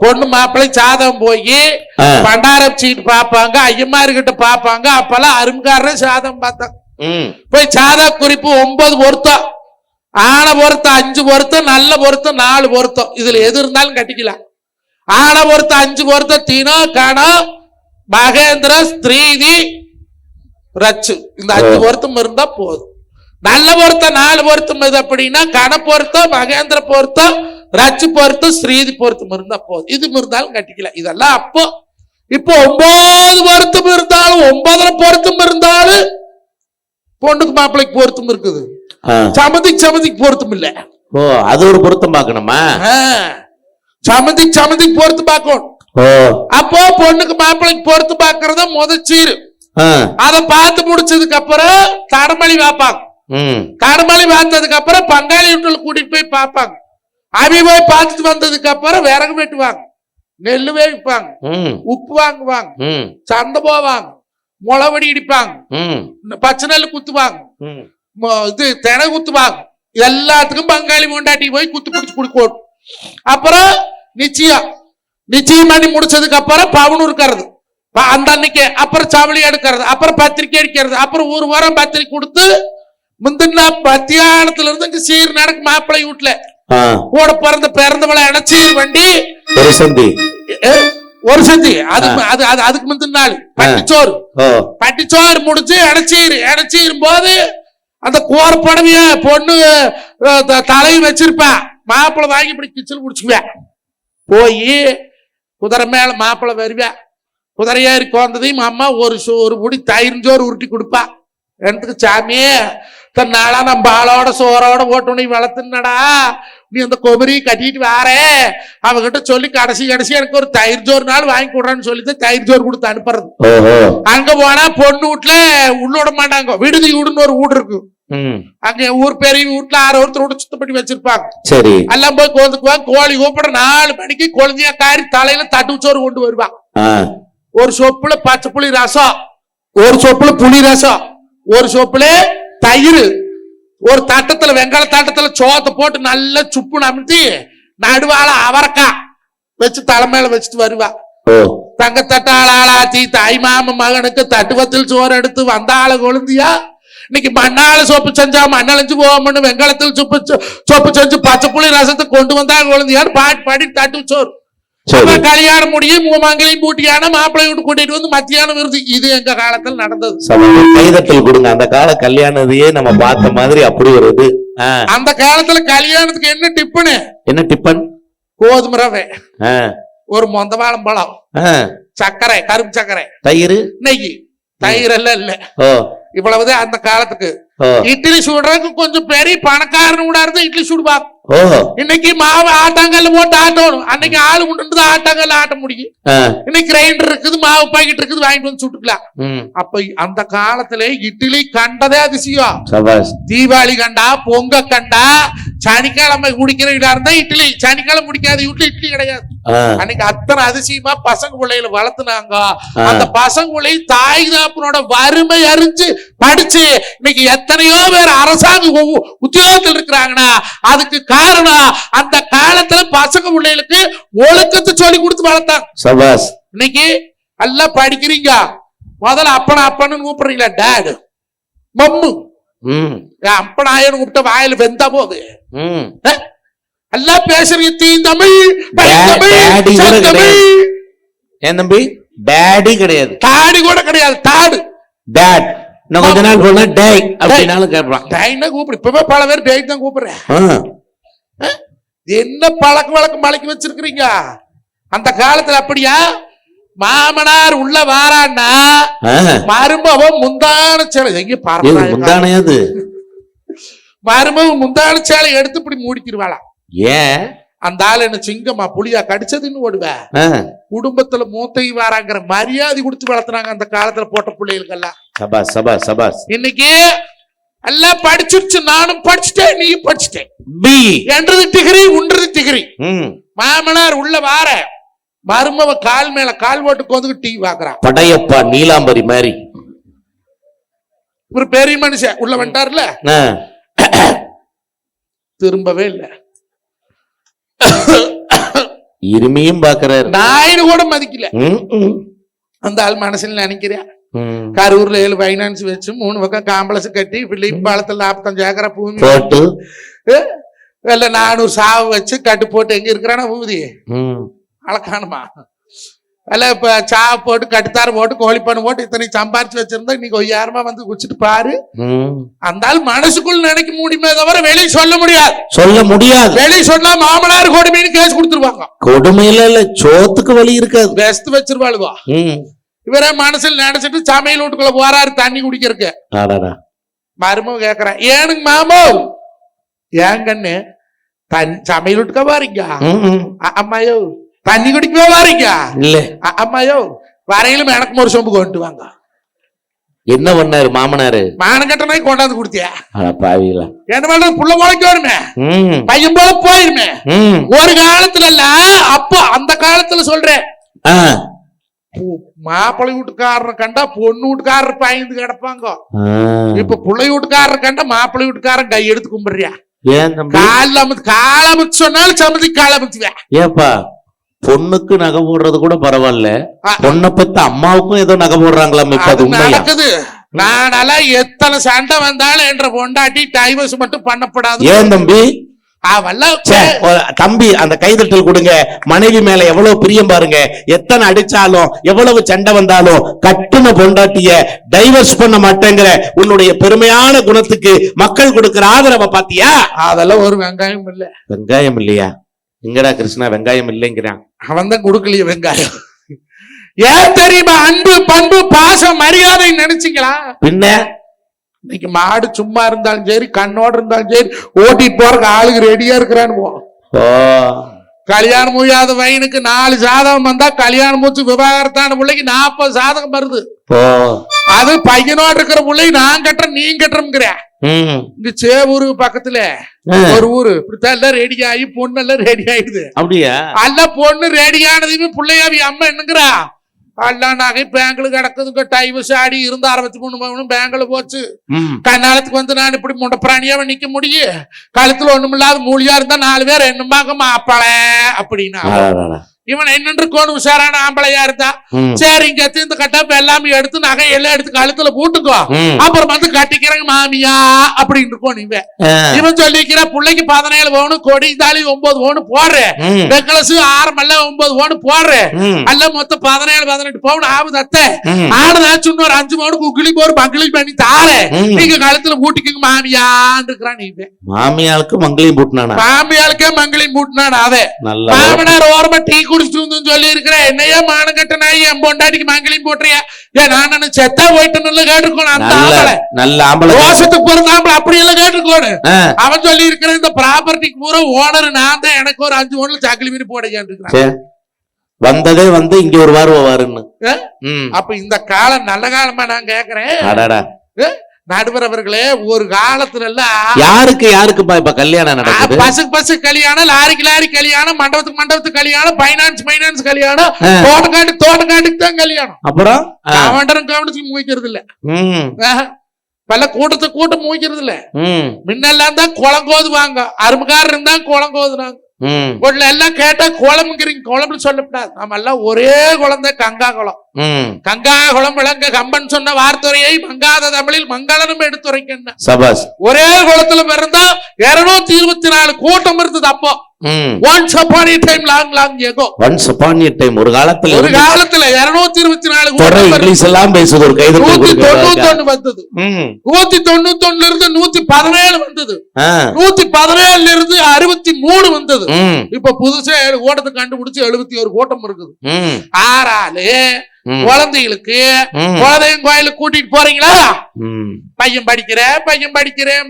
பொண்ணு மாப்பிள்ளை சாதம் போய் பண்டாரம் சீட்டு பாப்பாங்க, ஐயமார்கிட்ட பாப்பாங்க. அப்பெல்லாம் அரும்காரன் சாதம் பார்த்தாங்க. போய் சாதா குறிப்பு 9 பொருத்தம், ஆன பொருத்தம் 5 பொருத்தம், நல்ல பொருத்தம் 4 பொருத்தம். இதுல எது இருந்தாலும் கட்டிக்கலாம். ஆன பொருத்தம் 5 பொருத்தம் தீனோ காணோ மகேந்திர ஸ்ரீதி ரச்சு. இந்த 5 பொருத்தம் இருந்தா போதும். நல்ல பொருத்தம் 4 பொருத்தம் இது அப்படின்னா கண பொருத்தம், மகேந்திர பொருத்தம், ரச்சு பொருத்தம், ஸ்ரீதி பொருத்தம் இருந்தா போதும். இது இருந்தாலும் கட்டிக்கலாம். இதெல்லாம் அப்போ. இப்போ 9 பொருத்தம் இருந்தாலும் 9 பொருத்தம் இருந்தாலும் பொண்ணுக்கு மாப்பிள்ளைக்கு பொருத்தம் இருக்குது. சமதிக்கு பொருத்தம் இல்ல. அது ஒரு பொருத்தம் பார்க்கணுமா? சமதிக்கு பொருத்தம் பார்க்கணும். அப்போ பொண்ணுக்கு மாப்பிள்ளைக்கு பொருத்தம் பார்க்கறத முதல் சீரு. அதை பார்த்து முடிச்சதுக்கு அப்புறம் தடமளி பார்ப்பாங்க. தடமளி பார்த்ததுக்கு அப்புறம் பங்காளி வீட்டுல கூட்டிட்டு போய் பார்ப்பாங்க. அவி போய் பார்த்துட்டு வந்ததுக்கு அப்புறம் விறகு வெட்டுவாங்க, நெல்லு வேவிப்பாங்க, ம், உப்பு வாங்குவாங்க, ம், சந்தை போவாங்க, முளவடி இடிப்பாங்க, ம், பச்சை நெல் குத்துவாங்க, ம். இது தினை குத்துவாங்க. எல்லாத்துக்கும் பங்காளி மூண்டாட்டி போய் குத்து பிடிச்சு குடுக்கணும். அப்புறம் நிச்சயம் பண்ணி முடிச்சதுக்கு அப்புறம் பவுன் இருக்கிறது அந்த அன்னைக்கு, அப்புறம் சவளி எடுக்கிறது, அப்புறம் பத்திரிக்கை அடிக்கிறது, அப்புறம் ஒரு வாரம் பத்திரிக்கை கொடுத்து முந்தின மத்தியானத்துல இருந்து இங்க சீர் நடக்கு மாப்பிள்ளை வீட்டுல கூட பிறந்தவளை இணைச்சீர் வண்டி ஒரு சந்தி. அதுக்கு முந்தின நாள் பட்டிச்சோறு முடிச்சு இணைச்சீரும் போது அந்த கோரப்படவைய பொண்ணு தலையும் வச்சிருப்பா. மாப்பிள்ளை வாங்கி இப்படி கிச்சல் குடிச்சுக்குவேன். போய் குதிரை மேல மாப்பிள்ளை வருவேன். குதிரையாரி கோந்ததையும் அம்மா ஒரு முடி தயிர்ஞ்சோறு உருட்டி கொடுப்பா. எனக்கு சாமியே தன்னாலா நம்ம ஆளோட சோறோட ஓட்டுனி வளர்த்துனடா, நீ அந்த கொபரி கட்டிட்டு வாரே அவகிட்ட சொல்லி கடைசி எனக்கு ஒரு தயிர் ஜோறு நாள் வாங்கி கொடுறான்னு சொல்லிட்டு தயிர் ஜோறு கொடுத்து அனுப்புறது. அங்க போனா பொண்ணு வீட்டுல உள்ள விட மாட்டாங்க. விடுதி வீடுன்னு ஒரு வீடு இருக்கு. அங்க ஊர் பெரிய வீட்டுல 6 ஒருத்தரோட சுத்தம் பண்ணி வச்சிருப்பாங்க. சரி, எல்லாம் போய் கோந்துக்குவாங்க. கோழி கூப்பிட 4 மணிக்கு குழந்தையா காரி தலையில தட்டு சோறு கொண்டு வருவாங்க. ஒரு சொப்புல பச்சை புளி ரசம், ஒரு சொப்புல புளி ரசம், ஒரு சொப்புல தயிர், ஒரு தட்டத்துல வெங்காய தட்டத்துல சோத்தை போட்டு நல்லா சுப்பு நமித்தி நடுவால அவரக்காய் வச்சு தலைமையில வச்சுட்டு வருவா. தங்க தட்டாள ஆளாத்தி தாய் மாம மகனுக்கு தட்டுவத்தில் சோறு எடுத்து வந்த ஆளை கொழுந்தியா இன்னைக்கு மண்ணால சோப்பு செஞ்சா மண்ணழிஞ்சு போவோம்னு வெங்காயத்தில் சொப்பு செஞ்சு பச்சை புளி ரசத்தை கொண்டு வந்தா கொழுந்தியான்னு பாடி தட்டு சோறு. கல்யாணம் முடியும் மூமாங்கலையும் பூட்டியான மாப்பிள்ளை விட்டு கூட்டிட்டு வந்து மத்தியானம் விருது. இது எங்க காலத்தில் நடந்தது. கைதட்டல் கொடுங்க. அந்த கால கல்யாணத்தையே நம்ம பார்த்த மாதிரி அப்படி வருது. அந்த காலத்துல கல்யாணத்துக்கு என்ன டிப்பன்? கோதுமை ரவை, ஒரு மொந்தவாளம் பழம், சர்க்கரை, கரும்பு சர்க்கரை, தயிர், நெய். தயிர் எல்லாம் இல்ல. இவ்வளவுதான் அந்த காலத்துக்கு. இட்லி சுடுறதுக்கு கொஞ்சம் பெரிய பணக்காரன் கூட இருந்தா இட்லி சுடுவாங்க. இன்னைக்கு மாவு ஆட்டாங்கல்ல போட்டு ஆட்டணும். அன்னைக்கு ஆளு கொண்டு ஆட்டாங்கல்ல ஆட்ட முடியும். இன்னைக்கு கிரைண்டர் இருக்குது, மாவு பாக்கெட் இருக்குது, வாங்கிட்டு வந்து சுட்டுக்கலாம். அப்ப அந்த காலத்துல இட்லி கண்டதே அதிசயம். தீபாவளி கண்டா, பொங்க கண்டா, சனிக்கிழமை குடிக்கிற இடா இருந்தா இட்லி, சனிக்கிழமை முடிக்காத வீட்டுல இட்லி கிடையாது. அன்னைக்கு அத்தனை அதிசயமா பசங்க பிள்ளைகளை வளர்த்துனாங்க. அந்த பசங்க பிள்ளை தாய் தாப்பனோட வறுமை அறிஞ்சு படிச்சு இன்னைக்கு எத்தனையோ பேர் அரசாங்க உத்தியோகத்தில் இருக்கிறாங்கன்னா அதுக்கு காரணம் அந்த காலத்துல பசங்க பிள்ளைகளுக்கு ஒழுக்கத்தை சொல்லி கொடுத்து வளர்த்தாங்க. இன்னைக்கு எல்லாம் படிக்கிறீங்க, முதல்ல அப்பன்னு கூப்பிடுறீங்களா? டேடு, மம்மு, அப்பனாயன்னு கூப்பிட்ட வாயில வெந்தா போகுது. எல்லாம் பேசுறீங்க தீந்தமிழ், ஏன் தம்பி? டேடி கிடையாது, தாடி கூட கிடையாது. தாடு டேட். கொஞ்ச நாள் போனா டேய் அப்படினாலும் கேட்பான். டேய்னா கூப்பிடு. இப்பவே பல பேர் டேய் தான் கூப்பிடுறேன். என்ன பழக்க வழக்கம் பழக்கி வச்சிருக்கிறீங்க? அந்த காலத்துல அப்படியா? மாமனார் உள்ள வாரான்னா மருமவன் முந்தான சேலை எங்க முந்தானையாது மருமவன் முந்தான சேலை எடுத்து இப்படி மூடிக்கிடுவாளா? ஏன்? அந்த ஆள் என்ன சிங்கமா புளியா கடிச்சதுன்னு ஓடுவேன். குடும்பத்துல மூத்தை வாராங்கிற மரியாதை கொடுத்து வளர்த்துனாங்க அந்த காலத்துல போட்ட பிள்ளைகளுக்கு எல்லாம். இன்னைக்கு எல்லாம் படிச்சிருச்சு. நானும் படிச்சுட்டேன், நீ படிச்சுட்டேன். பி என்றது டிகிரி, உன்றது டிகிரி. மாமனார் உள்ள வார மருமவ கால் மேல கால் போட்டு கொண்டு டீ வாக்குறான். படையப்பா நீலாம்பரி மாதிரி ஒரு பெரிய மனுஷன் உள்ள வந்துட்டார்ல, திரும்பவே இல்லை. இருமையும் பாக்குறாரு. நாயின்னு கூட மதிக்கல. அந்த ஆள் மனசுல நினைக்கிறேன். கரூர்ல 7 பைனான்ஸ் வச்சு 3 பக்கம் காம்பளஸ் கட்டி பிள்ளையும் பாலத்துல 45 ஏக்கரா பூமி போட்டு 400 சாவு வச்சு கட்டு போட்டு எங்க இருக்கிறானா பூதி அழகானுமா அல்ல. இப்ப சாவு போட்டு கட்டுத்தார போட்டு கோழிப்பண்ணு போட்டு இத்தனை சம்பாரிச்சு வச்சிருந்தா இன்னைக்கு 1000 வந்து குடிச்சிட்டு பாரு. அந்த ஆள் மனசுக்குள் நினைக்க முடியுமே தவிர வெளியே சொல்ல முடியாது. வெளியே சொன்னா மாமனார் கொடுமைன்னு கேஸ் கொடுத்துருவாங்க. கொடுமையில இல்ல, சோத்துக்கு வழி இருக்காது. பெஸ்ட் வச்சிருவாளுவா. இவரே மனசுல நினைச்சிட்டு சமையல் வீட்டுக்குள்ள போறாரு தண்ணி குடிக்கிறதுக்கு. மருமக கேக்குறேன், ஏனுங்க மாமோ? ஏங்கன்னு சமையல் வீட்டுக்கா வாரீங்க? அம்மாயோ தண்ணி குடிக்கவே வாரீங்க? இல்ல அம்மாயோ வரையிலும் எனக்கு ஒரு சொம்பு கொண்டு வாங்க. என்ன பண்ணாரு மாமனாரு? மானம் கட்ட நாய் கொண்டாந்து கொடுத்தியா? பாவிகளா, என்ன பண்றது? புள்ள முளைக்க வருமே, பையன் போல போயிருமே. ஒரு காலத்துல இல்ல, அப்போ அந்த காலத்துல சொல்றேன், மாப்பிள்ளை வீட்டுக்காரரை கண்டா பொண்ணு வீட்டுக்காரர் பயந்து கிடப்பாங்க. இப்ப பிள்ளை வீட்டுக்காரர் கண்டா மாப்பிள்ளை வீட்டுக்காரன் கை எடுத்து கும்பிடுறியா? காலமுத்து சொன்னாலும் சமதி காலமுத்துவேன். ஏப்பா, பொண்ணுக்கு நகை போடுறது கூட பரவாயில்ல, பொண்ணை பத்தி அம்மாவுக்கும் ஏதோ நகை போடுறாங்களாம். இப்ப அது நடக்குது. நானெல்லாம் எத்தனை சண்டை வந்தாலும் என்ற பொண்டாட்டி டைவர்ஸ் மட்டும் பண்ணப்படாது. ஏன் தம்பி? தம்பி, அந்த கைதட்டல் கொடுங்க. மனைவி மேல எவ்வளவு பிரியம் பாருங்க. எத்தனை அடிச்சாலும் எவ்வளவு சண்டை வந்தாலும் கட்டுன பொண்டாட்டிய டைவர்ஸ் பண்ண மாட்டேங்கிற உன்னுடைய பெருமையான குணத்துக்கு மக்கள் கொடுக்கிற ஆதரவை பாத்தியா? அதெல்லாம் ஒரு வெங்காயம் இல்ல. வெங்காயம் இல்லையா? எங்கடா கிருஷ்ணா வெங்காயம் இல்லைங்கிறான். அவன் தான் கொடுக்கலையே வெங்காயம். ஏன் தெரியுமா? அன்பு, பண்பு, பாசம், மரியாதை நினைச்சீங்களா? பின்ன இன்னைக்கு மாடு சும்மா இருந்தாலும் சரி, கண்ணோட இருந்தாலும் சரி, ஓட்டிட்டு போறதுக்கு ஆளுக்கு ரெடியா இருக்கிறான்னு. கல்யாணம் முடியாத வயனுக்கு 4 சாதகம் வந்தா கல்யாணம் முடிச்சு விவாகரத்தான பிள்ளைக்கு 40 சாதகம் வருது. அது பையனோட இருக்கிற பிள்ளை நான் கட்டுறேன் நீ கட்டுறேங்கிற. இந்த சேவூரு பக்கத்துல ஒரு ஊரு இப்படித்தான் எல்லாம் ரெடி ஆகி பொண்ணு எல்லாம் ரெடி ஆயிடுது. அப்படியா? அல்ல, பொண்ணு ரெடி ஆனதுமே பிள்ளையாவி அம்மா என்னங்கிறா, அல்ல நகை பேங்க்ல கிடக்குதுங்க, டைவர்ஸ் ஆடி இருந்து 63 பவுன் பேங்க்ல போச்சு. கண்ணாலத்துக்கு வந்து நான் இப்படி முண்டப்பிராணியாவ நிக்க முடியும்? கழுத்துல ஒண்ணுமில்லாத மூலியா இருந்தா 4 பேர் என்னமாங்க மாப்பிள அப்படின்னா. இவன் என்னன்று கோணு உஷாரான ஆம்பளையா இருந்தா சரி, இங்க இந்த கட்டாப்ப எல்லாமே எடுத்து நகை எல்லாம் எடுத்து கழுத்துல போட்டுக்கோ, அப்புறம் வந்து கட்டிக்கிறேங்க மாமியா அப்படின்னு இருக்கோம். இவன் சொல்லிக்கிற பிள்ளைக்கு 17 பவுன், கொடி தாலி 9 பவுன் போடுறேன், நெக்லஸ் ஆரம்பல்ல 9 பவுன் போடுறேன், அல்ல மொத்தம் 17-18 பவுன் ஆகுது. அத்தை ஆடுதாச்சு இன்னொரு 5 பவுனுக்கு உக்கிலி போற பங்களி பண்ணி தாரே, நீங்க கழுத்துல பூட்டிக்கங்க மாமியான்னு இருக்கிறான். நீ மாமியாளுக்கு மங்களையும் பூட்டினானா? மாமியாளுக்கே மங்களையும் பூட்டினான். அவன் மாமனார் ஓரமா டீ குடிச்சுட்டு சொல்லி இருக்கிறேன், என்னையா மானம் கட்ட நாய் என் பொண்டாட்டிக்கு மங்களையும் போட்டுறியா? ஏன் நான் செத்தா போயிட்டு கேட்டுக்கோணும். அந்த ஆம்பளை நல்ல ஆம்பளை, ரோசத்துக்கு பிறந்த ஆம்பளை அப்படி எல்லாம் கேட்டுக்கோணும். அவன் சொல்லி இருக்கிறேன், இந்த ப்ராப்பர்ட்டிக்கு பூரா ஓனர் நான் தான், எனக்கு ஒரு 5 பவுன்ல சாக்கிலி மீறி போட வந்ததே வந்து இங்க ஒரு வாரம் வருன்னு. அப்ப இந்த காலம் நல்ல காலமா நான் கேக்குறேன். நடுவர் அவர்களே, ஒரு காலத்துல யாருக்கு இப்ப கல்யாணம் நடக்குது? பசு கல்யாணம், லாரி கல்யாணம், மண்டபத்துக்கு கல்யாணம், பைனான்ஸ் கல்யாணம், தோட்டக்காட்டுக்கு தான் கல்யாணம். அப்புறம் கவனிச்சு மூய்க்கிறது இல்ல. பல கூட்டம் மூய்க்கிறது இல்ல. முன்னெல்லாம் தான் குளங்கோதுவாங்க, அரும்புக்காரர் இருந்தா குளங்கோதுனாங்க. எல்லாம் கேட்டா குளம்புங்கிறீங்க, குளம்புன்னு சொல்லப்படாது. நம்ம எல்லாம் ஒரே குளம் தான், கங்கா குளம். கங்கா குளம் விளங்க கம்பன் சொன்ன வார்த்தையை மங்காத தமிழில் மங்களனும் எடுத்துரைக்கின்ற சபாஸ். ஒரே குளத்துல பிறந்தா 224 கூட்டம் இருந்தது. அப்போ once upon a time, long ago. once upon a time, ஒரு காலத்துல 224 இங்கிலீஷ் எல்லாம் பேசுது. ஒரு கைது 191 வந்தது. 191 இருந்து 117 வந்தது. 117 இருந்து 63 வந்தது. இப்ப புதுசா ஓட்டத்தை கண்டுபிடிச்சு 71 கூட்டம் இருக்குது. ஆறாலே குழந்தைகளுக்கு குலதெய்வம் கோயிலுக்கு கூட்டிட்டு போறீங்களா? பையன் படிக்கிறேன் +2 10th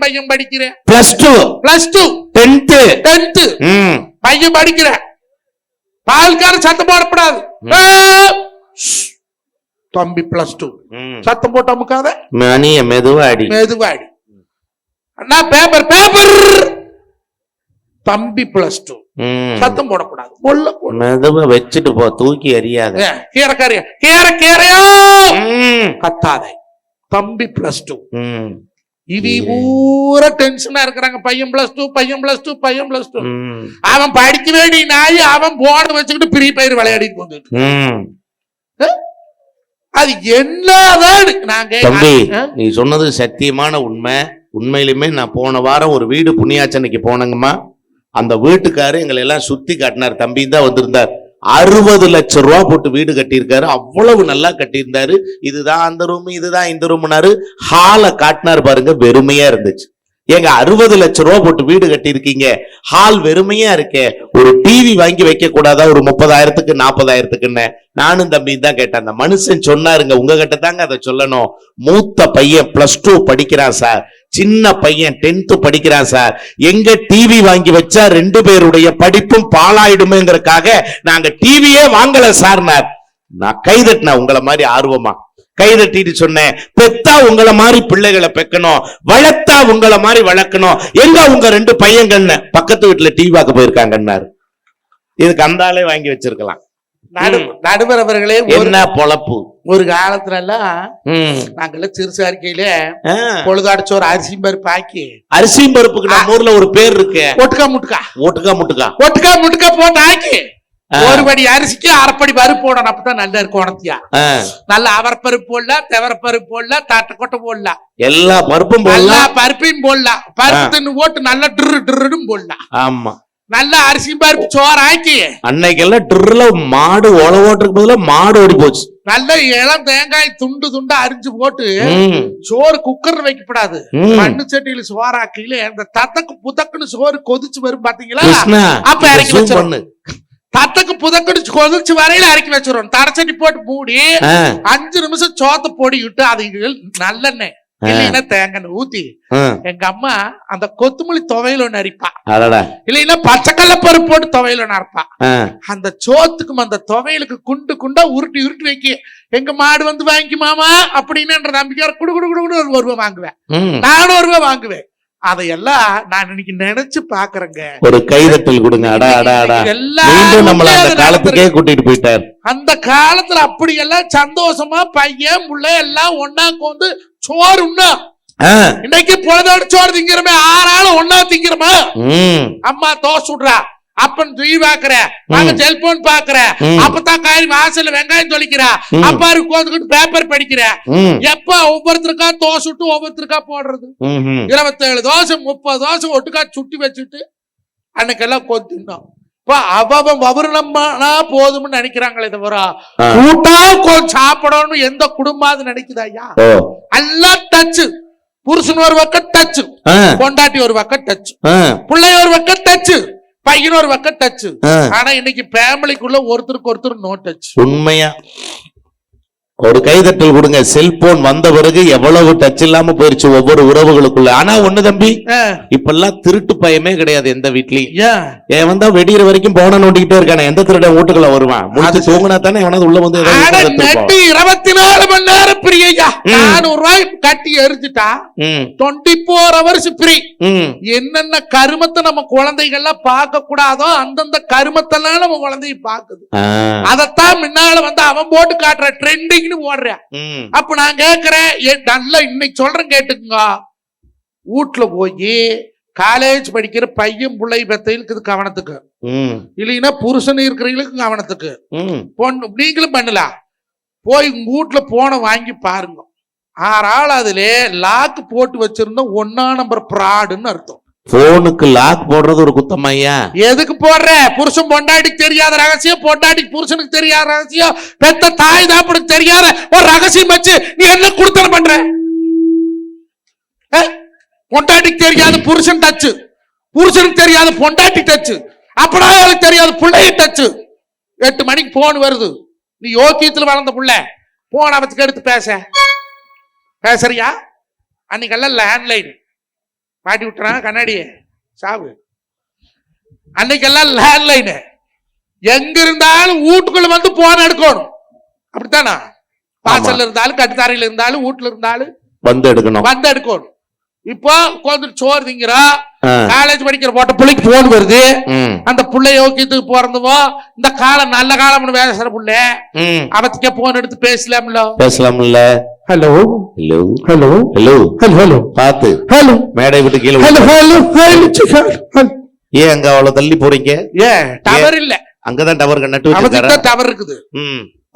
பையன் படிக்கிறேன். பால்கார சத்தம் போடப்படாது. தம்பி +2 சத்தம் போட்ட முக்காத, மெதுவாடி அண்ணா பேப்பர் தம்பி +2 சத்தம் போடக்கூடாது. மெதுவா வச்சுட்டு போ, தூக்கி எறியாத. கீரையா கத்தாத. தம்பி +2. இவி பூரா டென்ஷனா இருக்கிறாங்க. பையன் +2. அவன் படிக்க வேண்டிய நாய் அவன் போன வச்சுக்கிட்டு ஃப்ரீ ஃபயர் விளையாடிட்டு வந்துட்டு. அது என்னதான் தம்பி நீ சொன்னது சத்தியமான உண்மை. உண்மையிலுமே நான் போன வாரம் ஒரு வீடு புண்ணியாச்சனைக்கு போனங்கம்மா. அந்த வீட்டுக்காரு எங்களை எல்லாம் சுத்தி காட்டினார். தம்பி தான் வந்திருந்தார். 60 லட்சம் ரூபா போட்டு வீடு கட்டியிருக்காரு. அவ்வளவு நல்லா கட்டியிருந்தாரு. இதுதான் அந்த ரூம், இதுதான் இந்த ரூம்னாரு. ஹாலை காட்டினாரு பாருங்க, வெறுமையா இருந்துச்சு. ஏங்க 60 லட்சம் ரூபா போட்டு வீடு கட்டியிருக்கீங்க, ஹால் வெறுமையா இருக்கே, ஒரு டிவி வாங்கி வைக்க கூடாதா ஒரு 30,000க்கு 40,000க்குன்னு? நானும் தம்பி தான் கேட்டேன். அந்த மனுஷன் சொன்னாருங்க, உங்ககிட்ட தாங்க அதை சொல்லணும். மூத்த பையன் +2 படிக்கிறான் சார், சின்ன பையன் 10th படிக்கிறான் சார். எங்க டிவி வாங்கி வச்சா 2 பேருடைய படிப்பும் பாழாயிடுமேங்கிறதுக்காக நாங்க டிவியே வாங்கல சார். நான் கைதட்டினேன் உங்களை மாதிரி ஆர்வமா. கைதட்டிட்டு சொன்னேன், பெத்தா உங்களை மாதிரி பிள்ளைகளை பெக்கணும், வளர்த்தா உங்களை மாதிரி வளர்க்கணும். எங்க உங்க 2 பையங்கள்னு பக்கத்து வீட்டுல டீ பார்க்க போயிருக்காங்கன்னாரு. இதுக்கு அந்த ஆளே வாங்கி வச்சிருக்கலாம். நடுவர் அவர்களே, என்ன பொழப்பு. ஒரு காலத்துல எல்லாம் நாங்கெல்லாம் சிறுசாரிக்கையில பொழுதாடிச்சோறு அரிசியும் பருப்பு ஆக்கி, அரிசியும் பருப்புக்கு நம்ம ஊர்ல ஒரு பேர் இருக்கு, ஒட்டுக்கா முட்டுக்கா ஒட்டுக்கா முட்டுக்கா ஒட்டுக்கா முட்டுக்கா போட்டு ஆக்கி, ஒரு படி அரிசிக்கு அரைப்படி பருப்பு போடணும். அப்பதான் நல்லா இருக்கும். உணர்த்தியா நல்ல அவரப்பருப்பு போடலாம், தெவரப்பருப்பு போடலாம், தட்டக்கொட்டை போடலாம், எல்லா பருப்பும் போடலாம், பருப்பையும் போடலாம். பருப்பு தின்னு போட்டு நல்லா ட்ருன்னு போடலாம். ஆமா, நல்ல அரிசி பருப்பு சோறு ஆக்கி, அன்னைக்கெல்லாம் ட்ருல மாடு ஓட்டுறதுக்கு பதிலா மாடு ஓடி போச்சு. நல்ல இளம் தேங்காய் துண்டு துண்டா அரிஞ்சு போட்டு சோறு குக்கர்ல வைக்கப்படாது, மண்ணு சட்டியில சோறாக்கையில அந்த தத்தக்கு புதக்குன்னு சோறு கொதிச்சு வரும் பாத்தீங்களா, அப்ப இறக்கி வச்சிடணும். தத்தக்கு புதக்குன்னு கொதிச்சு வரையில இறக்கி வச்சிடணும். தரச்சட்டி போட்டு மூடி 5 நிமிஷம் சோத்த பொடி விட்டு அது நல்லெண்ணெய் இல்லைன்னா தேங்காய் ஊத்தி, எங்க அம்மா அந்த கொத்துமல்லி துவையில ஒண்ணு அரிப்பா, இல்லைன்னா பச்சைக்கல்ல பருப்பு போட்டு துவையில ஒண்ணு அரைப்பா. அந்த சோத்துக்கும் அந்த துவையலுக்கு குண்டு குண்டா உருட்டி உருட்டி வைக்க, எங்க மாடு வந்து வாங்கி மாமா அப்படின்னு நம்பிக்கையார குடு குடு குடு 1 ரூபா வாங்குவேன், நானும் 1 ரூபா வாங்குவேன். அதையெல்லாம் நான் இன்னைக்கு நினைச்சு பாக்குறேங்க. ஒரு கைதட்டல் கொடுங்க. காலத்துக்கே கூட்டிட்டு போயிட்டார். அந்த காலத்துல அப்படி எல்லாம் சந்தோஷமா பையன் புள்ள எல்லாம் ஒன்னா கோந்து சோறு உண்ணா. இன்னைக்கு பொழுதோட சோறு திங்கிறமே, 6 ஆள் ஒன்னா திங்கிறமா. அம்மா தோசை சுடுறா, அப்பன் டிவி பாக்குற, நாங்க செல்போன் பாக்குற, அப்பதான் காய் வாசல்ல வெங்காயம் தொளிக்கிற, அப்பாரு கோந்துக்கிட்டு பேப்பர் படிக்கிற. எப்ப ஒவ்வொருத்தருக்கா தோசை விட்டு ஒவ்வொருத்தருக்கா போடுறது, 27 தோசை 30 தோசை ஒட்டுக்கா சுட்டி வச்சுட்டு அன்னைக்கெல்லாம் கொத்தினோம். இப்ப அவருனா போதும்னு நினைக்கிறாங்களே தவிர கூட்டா கொஞ்சம் சாப்பிடணும் எந்த குடும்பம் நினைக்குதா ஐயா? எல்லாம் டச்சு. புருஷன் ஒரு பக்கம் டச்சு, பொண்டாட்டி ஒரு பக்கம் டச்சு, பிள்ளை ஒரு பக்கம் டச்சு, பையன் ஒரு பக்கம் டச்சு. ஆனா இன்னைக்கு ஃபேமிலிக்குள்ள ஒருத்தருக்கு ஒருத்தர் நோ டச். உண்மையா ஒரு கைதட்டல் கொடுங்க. செல்போன் வந்த பிறகு எவ்வளவு டச் இல்லாம போயிருச்சு ஒவ்வொரு உறவுகளுக்குள்ள. ஆனா ஒண்ணு தம்பி, இப்பெல்லாம் திருட்டு பயமே கிடையாது எந்த வீட்லயும். ஏன் வந்தா வெடிக்கிற வரைக்கும் போன நோண்டிக்கிட்டே இருக்கானே, எந்த திருடன் வீட்டுக்குள்ள வருவான்? முடிச்சு தூங்கினா தானே எவனாவது உள்ள வந்து 24 மணி நேரம் பிரியா. 400 ரூபாய் கட்டி எரிஞ்சுட்டா 24 hours ஃப்ரீ. என்னென்ன கருமத்தை நம்ம குழந்தைகள்லாம் பார்க்க கூடாதோ அந்தந்த கருமத்தெல்லாம் நம்ம குழந்தைய பாக்குது. அதத்தான் முன்னால வந்து அவன் போட்டு காட்டுற ட்ரெண்டிங் போடுறேன். அப்ப நான் கேக்குறேன், நல்லா இன்னைக்கு சொல்றேன் கேட்டுக்குங்க. வீட்டுல போய் காலேஜ் படிக்கிற பையன் பிள்ளை பெத்தைகளுக்கு கவனத்துக்கு, இல்லைன்னா புருஷன் இருக்கிறவங்களுக்கு கவனத்துக்கு, பொண்ணு நீங்களும் பண்ணலாம். போய் உங்க வீட்டுல போன வாங்கி பாருங்க. 6 ஆள் அதுல லாக் போட்டு வச்சிருந்தோம் 1ஆம் நம்பர் பிராடுன்னு அர்த்தம். போனுக்கு லாக் போடுறது ஒரு குத்தமையா? எதுக்கு போடுற? புருஷன் பொண்டாட்டிக்கு தெரியாத ரகசியம், பொண்டாட்டிக்கு புருஷனுக்கு தெரியாத ரகசியம், பெத்த தாய் தாப்பனுக்கு தெரியாத ஒரு ரகசியம் வச்சு நீ என்ன குடுத்தனம் பண்ற? பொண்டாட்டிக்கு தெரியாத புருஷன் டச்சு, புருஷனுக்கு தெரியாத பொண்டாட்டி டச்சு, அப்படா அவளுக்கு தெரியாத பிள்ளைய டச்சு. 8 மணிக்கு போன் வருது, நீ யோக்கியத்துல வளர்ந்த புள்ள போன் அவத்துக்கு எடுத்து பேசுறியா? அன்னைக்கெல்லாம் லேண்ட்லைன் மாட்டி விட்டுறான் கண்ணாடிய சாவு. அன்னைக்கெல்லாம் லேண்ட்லைனு எங்க இருந்தாலும் வீட்டுக்குள்ள வந்து போன் எடுக்கணும். அப்படித்தானா? வாசல்ல இருந்தாலும் கட்டுத்தாரையில இருந்தாலும் வீட்டுல இருந்தாலும் வந்து எடுக்கணும். இப்போ உட்காந்துட்டு சோறு திங்கிறா, காலேஜ் படிக்கிற போட்ட பிள்ளைக்கு போன் வருது. அந்த பிள்ளை யோக்கியத்துக்கு பிறந்தவோ இந்த காலம் நல்ல காலம்னு பேசுற புள்ள அவத்துக்கே போன் எடுத்து பேசலாம்ல. Hello hello hello hello hello hello பாத்து ஹலோ மேடை விட்டு கீழே ஏன் அங்க அவ்வளவு தள்ளி போறீங்க? ஏன் டவர் இல்ல? அங்கதான் டவர் நட்டு டவர் இருக்குது.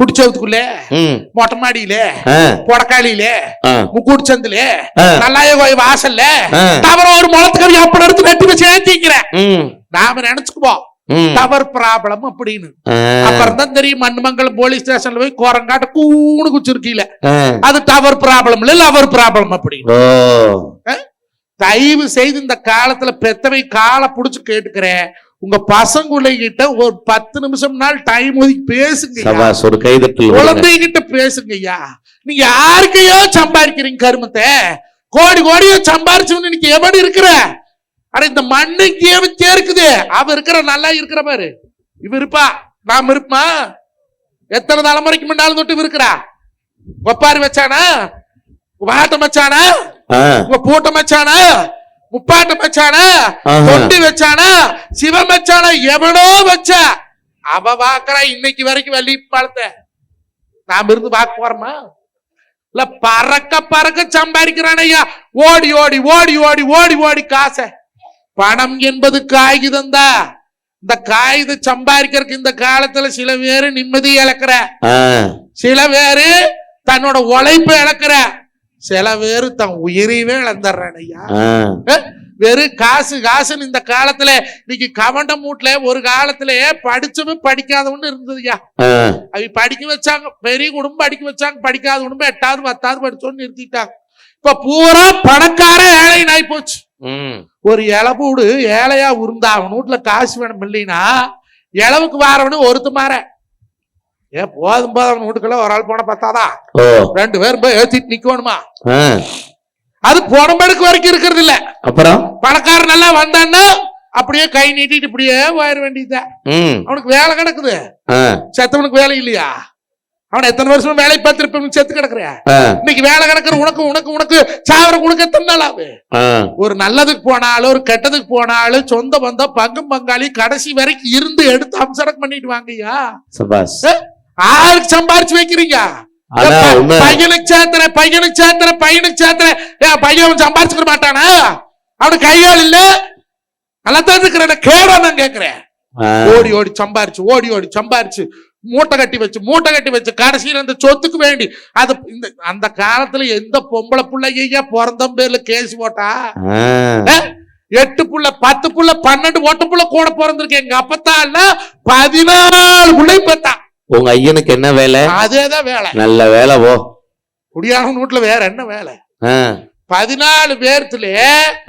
குடிச்சவத்துக்குள்ள மொட்டை மாடியில பொடக்காளியில முக்கூடிச்சந்துல நல்லாய கோயில் வாசல்ல டவர் ஒரு முளத்துக்கு அப்படி எடுத்து நட்டி வச்சு ஏத்திக்கிறேன். நாம நினைச்சுக்குவோம் டவர் ப்ராப்ளம் அப்படின்னு. அப்புறம் தான் தெரியும் மண்மங்கலம் போலீஸ் ஸ்டேஷன்ல போய் கோரங்காட்ட கூணு குச்சிருக்கீல அது டவர் ப்ராப்ளம் இல்ல, லவர் ப்ராப்ளம் அப்படின்னு. தயவு செய்து இந்த காலத்துல பெத்தவை காலை புடிச்சு கேட்டுக்கிறேன், உங்க பசங்குள்ளைகிட்ட ஒரு 10 நிமிஷம் நாள் டைம் ஒதுக்கி பேசுங்க. ஒரு கைதட்டல் குழந்தைகிட்ட பேசுங்க. ஐயா நீங்க யாருக்கையோ சம்பாதிக்கிறீங்க கருமத்தை, கோடி கோடியோ சம்பாரிச்சு இன்னைக்கு எப்படி இருக்கிற? அட இந்த மண்ணுக்கு ஏவச்சே இருக்குது. அவ இருக்கிற நல்லா இருக்கிற பாரு, இவ இருப்பா நாம இருப்பா. எத்தனை தலைமுறைக்கு முன்னாலும் தொட்டு இருக்கிறா? ஒப்பாரி வச்சானா, வாட்டம் வச்சானா, ஆ, உங்க பூட்டம் வச்சானா, முப்பாட்டம் வச்சானா, ஆஹா. தொண்டி வச்சானா, சிவம் வச்சானா, எவனோ வச்சா அவ பாக்குறா. இன்னைக்கு வரைக்கும் வள்ளி பழத்தை நாம இருந்து பார்க்க போறோமா? இல்ல பறக்க பறக்க சம்பாதிக்கிறான் ஐயா. ஓடி ஓடி ஓடி ஓடி ஓடி ஓடி காசை. பணம் என்பது காகிதம் தான். இந்த காகிதம் சம்பாதிக்கிறதுக்கு இந்த காலத்துல சில பேரு நிம்மதி இழக்கிற, ஆ, சில பேரு தன்னோட உழைப்பு இழக்கிற, சில பேரு தன் உயிரையுமே இழந்துடுறான் ஐயா. ஆ, வெறும் காசு காசுன்னு இந்த காலத்துல இன்னைக்கு கவண்ட மூட்ல ஒரு காலத்துல படிச்சவன் படிக்காதவன்னு இருந்ததுயா. ஆ, அவ படிக்க வச்சாங்க, பெரிய குடும்பம் படிக்க வச்சாங்க, படிக்காத குடும்பம் 8வது 10வது படிச்சோன்னு நிறுத்திட்டாங்க. இப்ப பூரா பணக்கார ஏழை நாய் போச்சு. ம், ஒரு இளவூடு ஏழையா உருந்தா அவன் வீட்டுல காசு வேணும் இல்லைன்னா இளவுக்கு வாரவனு ஒருத்து மாற. ஏன் போதும் போதும் அவன் வீட்டுக்குள்ள ஒரு ஆள் போன பார்த்தாதா, ஓ, 2 பேரும் போய் ஏத்திட்டு நிக்கணுமா? ஆ, அது புடம்பெடுக்கு வரைக்கும் இருக்கிறது இல்ல. அப்புறம் பணக்காரன் நல்லா வந்தான்னா அப்படியே கை நீட்டிட்டு இப்படியே போயிட வேண்டியதுதான். ம், அவனுக்கு வேலை கிடக்குது. ஆ, செத்தவனுக்கு வேலை இல்லையா? அவன் எத்தனை வருஷமா வேலை பார்த்திருப்ப, செத்து கிடக்குற. ஆ, இன்னைக்கு வேலை கிடக்குற உனக்கு உனக்கு உனக்கு சாவர உனக்கு எத்தனை நாள் ஆகுது? ஆ, ஒரு நல்லதுக்கு போனாலும் ஒரு கெட்டதுக்கு போனாலும் சொந்த பந்தம் பங்கும் பங்காளி கடைசி வரைக்கும் இருந்து எடுத்து அம்சரக் பண்ணிட்டு வாங்கய்யா. சபாஸ். ஆளுக்கு சம்பாரிச்சு வைக்கிறீங்க. ஆனா உண்மை. பையனுக்கு சேர்த்துற பையனுக்கு சேர்த்துற பையனுக்கு சேர்த்துற. பையன் அவன் சம்பாரிச்சுக்க மாட்டானா? அவனுக்கு கையால் இல்ல. நல்லா தான் இருக்கிற கேடா நான் கேட்கிறேன். ஆ, ஓடி ஓடி சம்பாரிச்சு ஓடி ஓடி சம்பாரிச்சு மூட்டை கட்டி வச்சு கடைசியில் அந்த சொத்துக்கு வேண்டி அது அந்த காலத்துல எந்த பொம்பளை பிள்ளைங்க பிறந்த பேர்ல கேஸ் போட்டா? ஆ, 8 புள்ள 10 புள்ள 12 ஒட்டு புள்ள கூட பிறந்திருக்கு. எங்க அப்பத்தான் 14 பிள்ளை பத்தா. உங்க ஐயனுக்கு என்ன வேலை? அதேதான் வேலை. நல்ல வேலை. ஓ, குடியானவன் வீட்டுல வேற என்ன வேலை? ஆ, 14 பேர்த்துல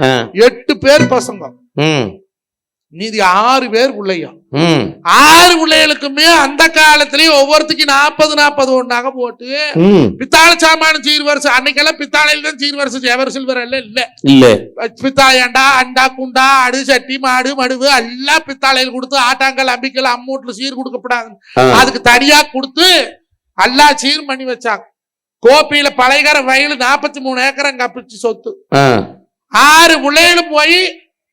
ஆ, 8 பேர் பசங்க, ம், மீதி 6 பேர் பிள்ளையும். ம், 6 பிள்ளைகளுக்குமே அந்த காலத்திலயும் ஒவ்வொருத்துக்கும் 40 ஒண்ணாக போட்டு ம், பித்தாளை சாமான சீர்வரிசை. அன்னைக்கெல்லாம் பித்தாளையில தான் சீர்வரிசை, எவர் சில்வர் எல்லாம் இல்ல. இல்ல, பித்தாளையாண்டா அண்டா குண்டா அடு சட்டி மாடு மடுவு எல்லாம் பித்தாளையில் கொடுத்து ஆட்டாங்கல் அம்பிக்கல் அம்மூட்டுல சீர் கொடுக்கப்படாது. ஆ, அதுக்கு தனியா கொடுத்து எல்லாம் சீர் பண்ணி வச்சாங்க. கோப்பியில பழையகார வயலு 43 ஏக்கர் அங்க அப்பிச்சு சொத்து. ஆ, 6 பிள்ளைகளும் போய்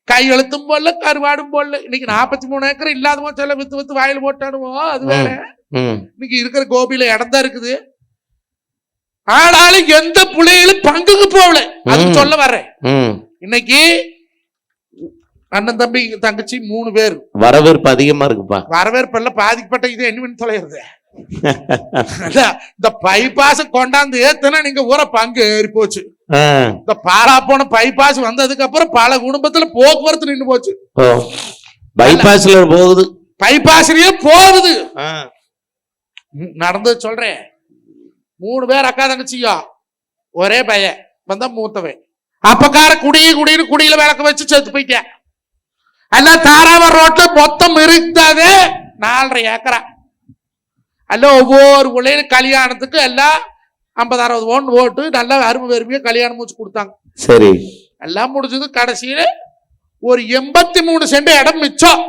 கையெழுத்தும் போடல கருவாடும் போடல. இன்னைக்கு 43 ஏக்கர் இல்லாதவோ சில வித்து வித்து வயல் போட்டானுவோம். அது வேற. ம், இன்னைக்கு இருக்கிற கோபியில இடம் தான் இருக்குது. ஆனாலும் எந்த பிள்ளைகளும் பங்குக்கு போகல. அது சொல்ல வர்றேன். ம். இன்னைக்கு அண்ணன் தம்பி தங்கச்சி 3 பேர். வரவேற்பு அதிகமா இருக்குப்பா. வரவேற்பெல்லாம் பாதிக்கப்பட்ட இது என்ன தொலைறது? இந்த பைபாஸ் கொண்டாந்து ஏத்துனா நீங்க ஊர பங்கு ஏறி போச்சு. ஆ, இந்த பாலா போன பைபாஸ் வந்ததுக்கு அப்புறம் பல குடும்பத்துல போக்குவரத்து நின்று போச்சு. ஓ, பைபாஸ்ல போகுது, பைபாஸ்லயே போகுது. ஆ, நடந்தது சொல்றேன். 3 பேர் அக்கா தங்கச்சியா, ஒரே பையன் வந்தா மூத்தவன். அப்பக்கார குடின்னு குடியில விளக்க வச்சு செத்து போயிட்டேன். எல்லாம் தாராவர் ரோட்ல மொத்தம் இருந்ததே 4.5 ஏக்கரா. எல்லாம் ஒவ்வொரு பிள்ளைகளும் கல்யாணத்துக்கு எல்லாம் 50-60 பவுன் போட்டு நல்லா அருமை பெருமையா கல்யாணம் முடிச்சு கொடுத்தாங்க. சரி, எல்லாம் முடிஞ்சது. கடைசியில ஒரு 83 சென்ட் இடம் மிச்சம்.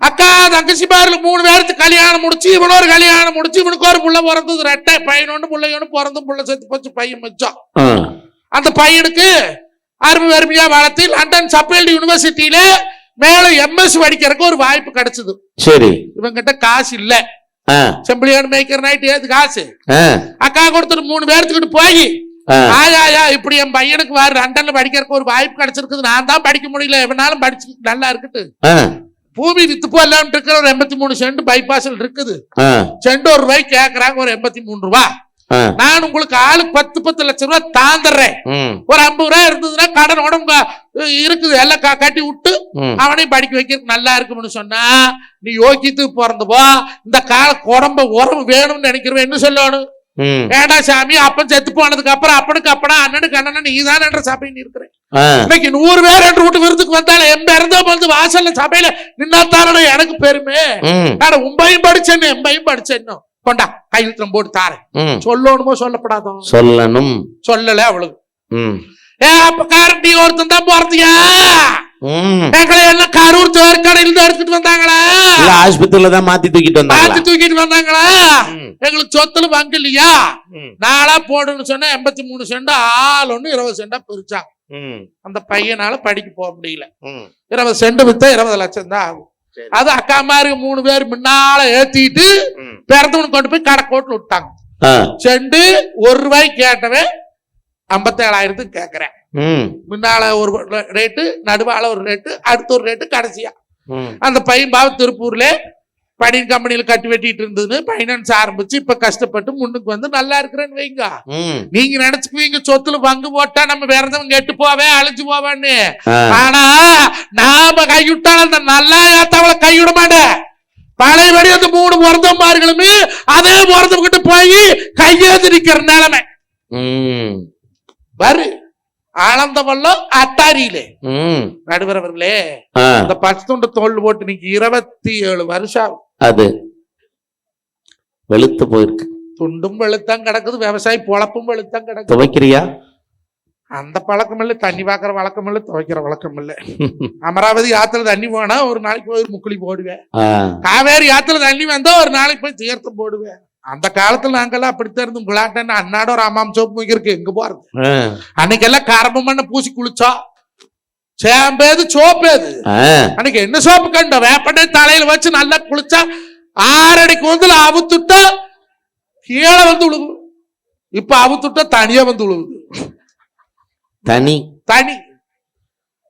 அக்கா தங்கச்சி பாருல 3 பேருக்கு கல்யாணம் முடிச்சு, இவனோரு கல்யாணம் முடிச்சு, இவனுக்கு ஒரு புள்ள பிறந்தது. 2 பையனொன்னு பிள்ளையோன்னு பிறந்தும் புள்ள செத்து போச்சு, பையன் மிச்சம். ஆ, அந்த பையனுக்கு அருமை பெருமையா வளர்த்து லண்டன் சப்பீல்டு யூனிவர்சிட்டியில மேல எம்எஸ் படிக்கிறதுக்கு ஒரு வாய்ப்பு கிடைச்சது. சரி, இவங்கிட்ட காசு இல்ல. ஆ, செம்பிளியான் மேய்க்கிற நைட்டு ஏது காசு? ஆ, அக்கா கொடுத்துட்டு 3 பேர்த்துக்கிட்டு போய் ஆ, ஆயா இப்படி என் பையனுக்கு வேற லண்டன்ல படிக்கிறதுக்கு ஒரு வாய்ப்பு கிடைச்சிருக்குது. நான் தான் படிக்க முடியல, எவனாலும் படிச்சு நல்லா இருக்குட்டு ஆ, பூமி வித்து போலாம் இருக்கிற ஒரு 83 சென்ட் பைபாஸ்ல இருக்குது. ஆ, சென்ட் ₹1 கேக்குறாங்க, ஒரு ₹83. ஆ, நான் உங்களுக்கு ஆளுக்கு 10 லட்சம் ரூபாய் தாந்துறேன். ம், ஒரு 50 ரூபாய் இருந்ததுன்னா கடன் உடம்பு இருக்குது, எல்லாம் கட்டி விட்டு ம், அவனையும் படிக்க வைக்கிறதுக்கு நல்லா இருக்கும்னு சொன்னா, நீ யோகித்துக்கு பிறந்தப்போ இந்த கால குடம்ப உறவு வேணும்னு நினைக்கிறவன் என்ன சொல்லணும்? ம், ஏடா சாமி, அப்பன் செத்து போனதுக்கு அப்புறம் அப்பனுக்கு அப்பனா அண்ணனுக்கு அண்ணன் நீதான் என்ற சபைன்னு இருக்கிறேன். ஆ, இன்னைக்கு 100 பேர் என்று வீட்டு விருதுக்கு வந்தாலும் எம்பிறந்தோ வந்து வாசல்ல சபையில நின்னாத்தான எனக்கு பெருமை. ம், நான் உம்பையும் படிச்சேன்னு எம்பையும் படிச்சேன்னு கொண்டா கையெழுத்தம் போட்டு தாரேன். ம், சொல்லணுமோ சொல்லப்படாதோ? சொல்லணும். சொல்லல அவளுக்கு. ம், அப்ப காரண்டி ஒருத்தன் தான் போறதியா? ம். எங்களை எல்லாம் கரூர் கடையில இருந்து எடுத்துட்டு வந்தாங்களா? இல்ல, ஆஸ்பத்திரியில தான் மாத்தி தூக்கிட்டு வந்தாங்களா? தூக்கிட்டு வந்தாங்களா? ம். எங்களுக்கு சொத்துல பங்கு இல்லையா? ம். நாளா போடுன்னு சொன்னா 83 சென்ட் ஆள் ஒண்ணு 20 சென்டா பிரிச்சாங்க. ம். அந்த பையனால படிக்க போக முடியல. ம். 20 சென்ட் வித்தா 20 லட்சம் தான் ஆகும். சரி. அது அக்கா மாதிரி 3 பேர் முன்னால ஏத்திட்டு ம். பிறந்தவனு கொண்டு போய் கடைக்கோட்டில் விட்டாங்க. ஆ. செண்டு ₹1 கேட்டவன் 57,000 கேக்குறேன். ம். முன்னால ஒரு ரேட்டு, நடுவால ஒரு ரேட்டு, அடுத்த ஒரு ரேட்டு, கடைசியா. ம். அந்த பையன் பாவ திருப்பூர்ல பனியன் கம்பெனியில கட்டி வெட்டிட்டு இருந்ததுன்னு பைனான்ஸ் ஆரம்பிச்சு இப்ப கஷ்டப்பட்டு முன்னுக்கு வந்து நல்லா இருக்கிறேன்னு வைங்க. ம். நீங்க நினைச்சுக்குவீங்க சொத்துல பங்கு போட்டா நம்ம வேற எதுவும் கெட்டு போவே அழிஞ்சு போவேன்னு. ஆ. ஆனா நாம கைவிட்டாலும் அந்த நல்லா ஏத்தவளை கைவிட மாட்டேன். பழையபடி அந்த 3 பிறந்தமார்களுமே அதே பிறந்தவங்கிட்ட போய் கையேந்து நிக்கிற நிலைமை ம். வரு ஆனந்த வல்லம் அத்தாரியிலே. ம். நடுவர் அவர்களே, ஆ. அந்த 10 துண்டு தோல் போட்டு நீங்க 27 வருஷம் அது வெளுத்து போயிருக்கு. துண்டும் வெளுத்தான் கிடக்குது, விவசாயி பொழப்பும் வெளுத்தான் கிடக்குது. துவைக்கிறியா? அந்த பழக்கம் இல்ல, தண்ணி பாக்குற வழக்கம் இல்ல, துவைக்கிற வழக்கம் இல்ல. அமராவதி ஆத்துல தண்ணி போனா ஒரு நாளைக்கு போய் முக்குளி போடுவேன். ஆ. காவேரி ஆத்துல தண்ணி வந்தா ஒரு நாளைக்கு போய் தீர்த்தம் போடுவேன். அந்த காலத்துல நாங்கெல்லாம் அப்படித்தான் இருந்தோம். விளையாட்டு அன்னாட ராமாம் சோப்பு இருக்கு, எங்க போறது? ஆ. அன்னைக்கெல்லாம் கரம்பு மண்ணை பூசி குளிச்சோம். சேம்பேது சோப்பேது. ஆ. அன்னைக்கு என்ன சோப்பு கண்டோம்? வேப்பனை தலையில வச்சு நல்லா குளிச்சா 6 அடிக்கு வந்து அவுத்துட்டா கீழே வந்து விழுகும். இப்ப அவுத்துட்டா தனியா வந்து விழுகுது. தனி தனி.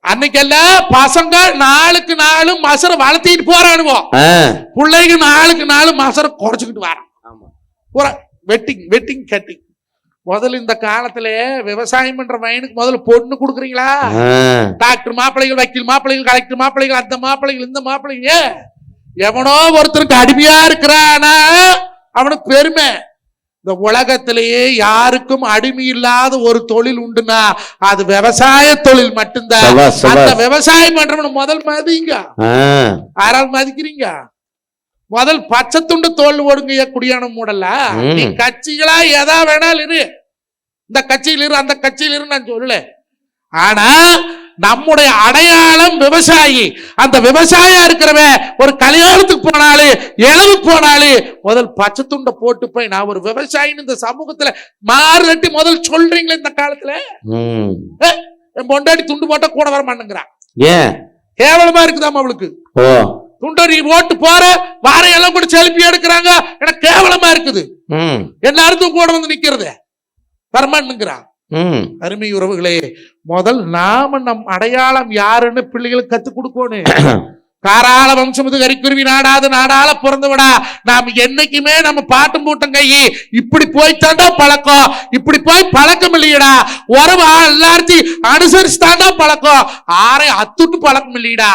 அன்னைக்கெல்லாம் பசங்க நாளுக்கு நாள் மசர வளர்த்திட்டு போறானுவோம். ஆ. பிள்ளைங்க நாளுக்கு நாள் மசர குறைச்சுக்கிட்டு வரான். Wedding cutting. முதல்ல இந்த காலத்துல விவசாயம் பண்ற பையனுக்கு முதல்ல பொண்ணு கொடுக்குறீங்களா? ஆ. டாக்டர் மாப்பிள்ளைகள், வக்கீல் மாப்பிள்ளைகள், கலெக்டர் மாப்பிள்ளைகள், அந்த மாப்பிள்ளைகள், இந்த மாப்பிள்ளைங்க. எவனோ ஒருத்தருக்கு அடிமையா இருக்கிறானா அவனுக்கு பெருமை. இந்த உலகத்திலேயே யாருக்கும் அடிமை இல்லாத ஒரு தொழில் உண்டுனா அது விவசாய தொழில் மட்டும்தான். சபாஷ், சபாஷ். அந்த விவசாயம் பண்றவன் முதல் மதிங்க. ஆ. யாராவது மதிக்கிறீங்க? முதல் பச்சை துண்டு தோல் ஓடுங்க குடியான மூடல. ம். நீ கட்சிகளா எதா வேணாலும் இரு, இந்த கட்சியில் இரு, அந்த கட்சியில் இரு நான் சொல்லல. ஆனா நம்முடைய அடையாளம் விவசாயி. அந்த விவசாயியா இருக்கிறவன் ஒரு கல்யாணத்துக்கு போனாலே இளவு போனாலே முதல் பச்சை துண்டை போட்டு போய் நான் ஒரு விவசாயின்னு இந்த சமூகத்துல மாறுதட்டி முதல் சொல்றீங்களே இந்த காலத்துல. ம். என் பொண்டாட்டி துண்டு போட்டா கூட வர மாட்டேங்கிறான். ஏன்? கேவலமா இருக்குதாமா அவளுக்கு. ஓ. துண்டை நீ ஓட்டு போற வாரையெல்லாம் கூட செல்ஃபி எடுக்கிறாங்க, எனக்கு கேவலமா இருக்குது. ம். எல்லாருக்கும் கூட வந்து நிக்கிறது வரமாட்டேங்கிறான். ம். அருமை உறவுகளே, முதல் நாம நம் அடையாளம் யாருன்னு பிள்ளைகளுக்கு கத்து கொடுக்கணும். காராள வம்சமுது கரிக்குருவி நாடாது நாடால பிறந்தவிடா. நாம் என்னைக்குமே நம்ம பாட்டும் பூட்டம் கையி இப்படி போய் தாண்டா பழக்கம், இப்படி போய் பழக்கம் இல்லையடா. உறவு எல்லாத்தையும் அனுசரிச்சு தாண்டா பழக்கம், ஆரையும் அத்துட்டு பழக்கம் இல்லையடா.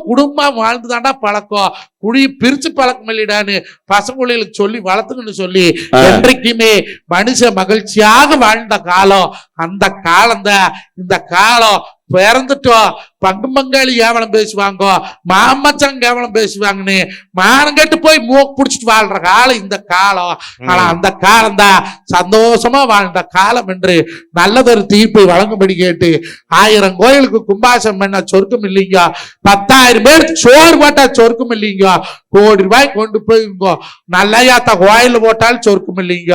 குடும்பமா வாழ்ந்துதாண்டா பழக்கம், குழியை பிரிச்சு பழக்கம் இல்லைடான்னு பசங்களுக்கு சொல்லி வளர்த்துன்னு சொல்லி என்றைக்குமே மனுஷ மகிழ்ச்சியாக வாழ்ந்த காலம் அந்த காலம்தான் இந்த காலம். பிறந்துட்டோம் பங்கு பங்காளி கேவலம் பேசுவாங்க, மாமச்சான் கேவலம் பேசுவாங்கன்னு மானங்கட்டு போய் மூக்கு பிடிச்சிட்டு வாழ்ற காலம் இந்த காலம். ஆனா அந்த காலம் தான் சந்தோஷமா வாழ்ந்த காலம் என்று நல்லதொரு தீர்ப்பை வழங்கும்படி கேட்டு 1000 கோயிலுக்கு கும்பாசம் பண்ண சொர்க்கம் இல்லைங்க, 10,000 பேருக்கு சோறு போட்டா சொர்க்கம் இல்லைங்க, கோடி ரூபாய் கொண்டு போய்ங்க நல்லையாத்த கோயில போட்டாலும் சொர்க்கம் இல்லைங்க.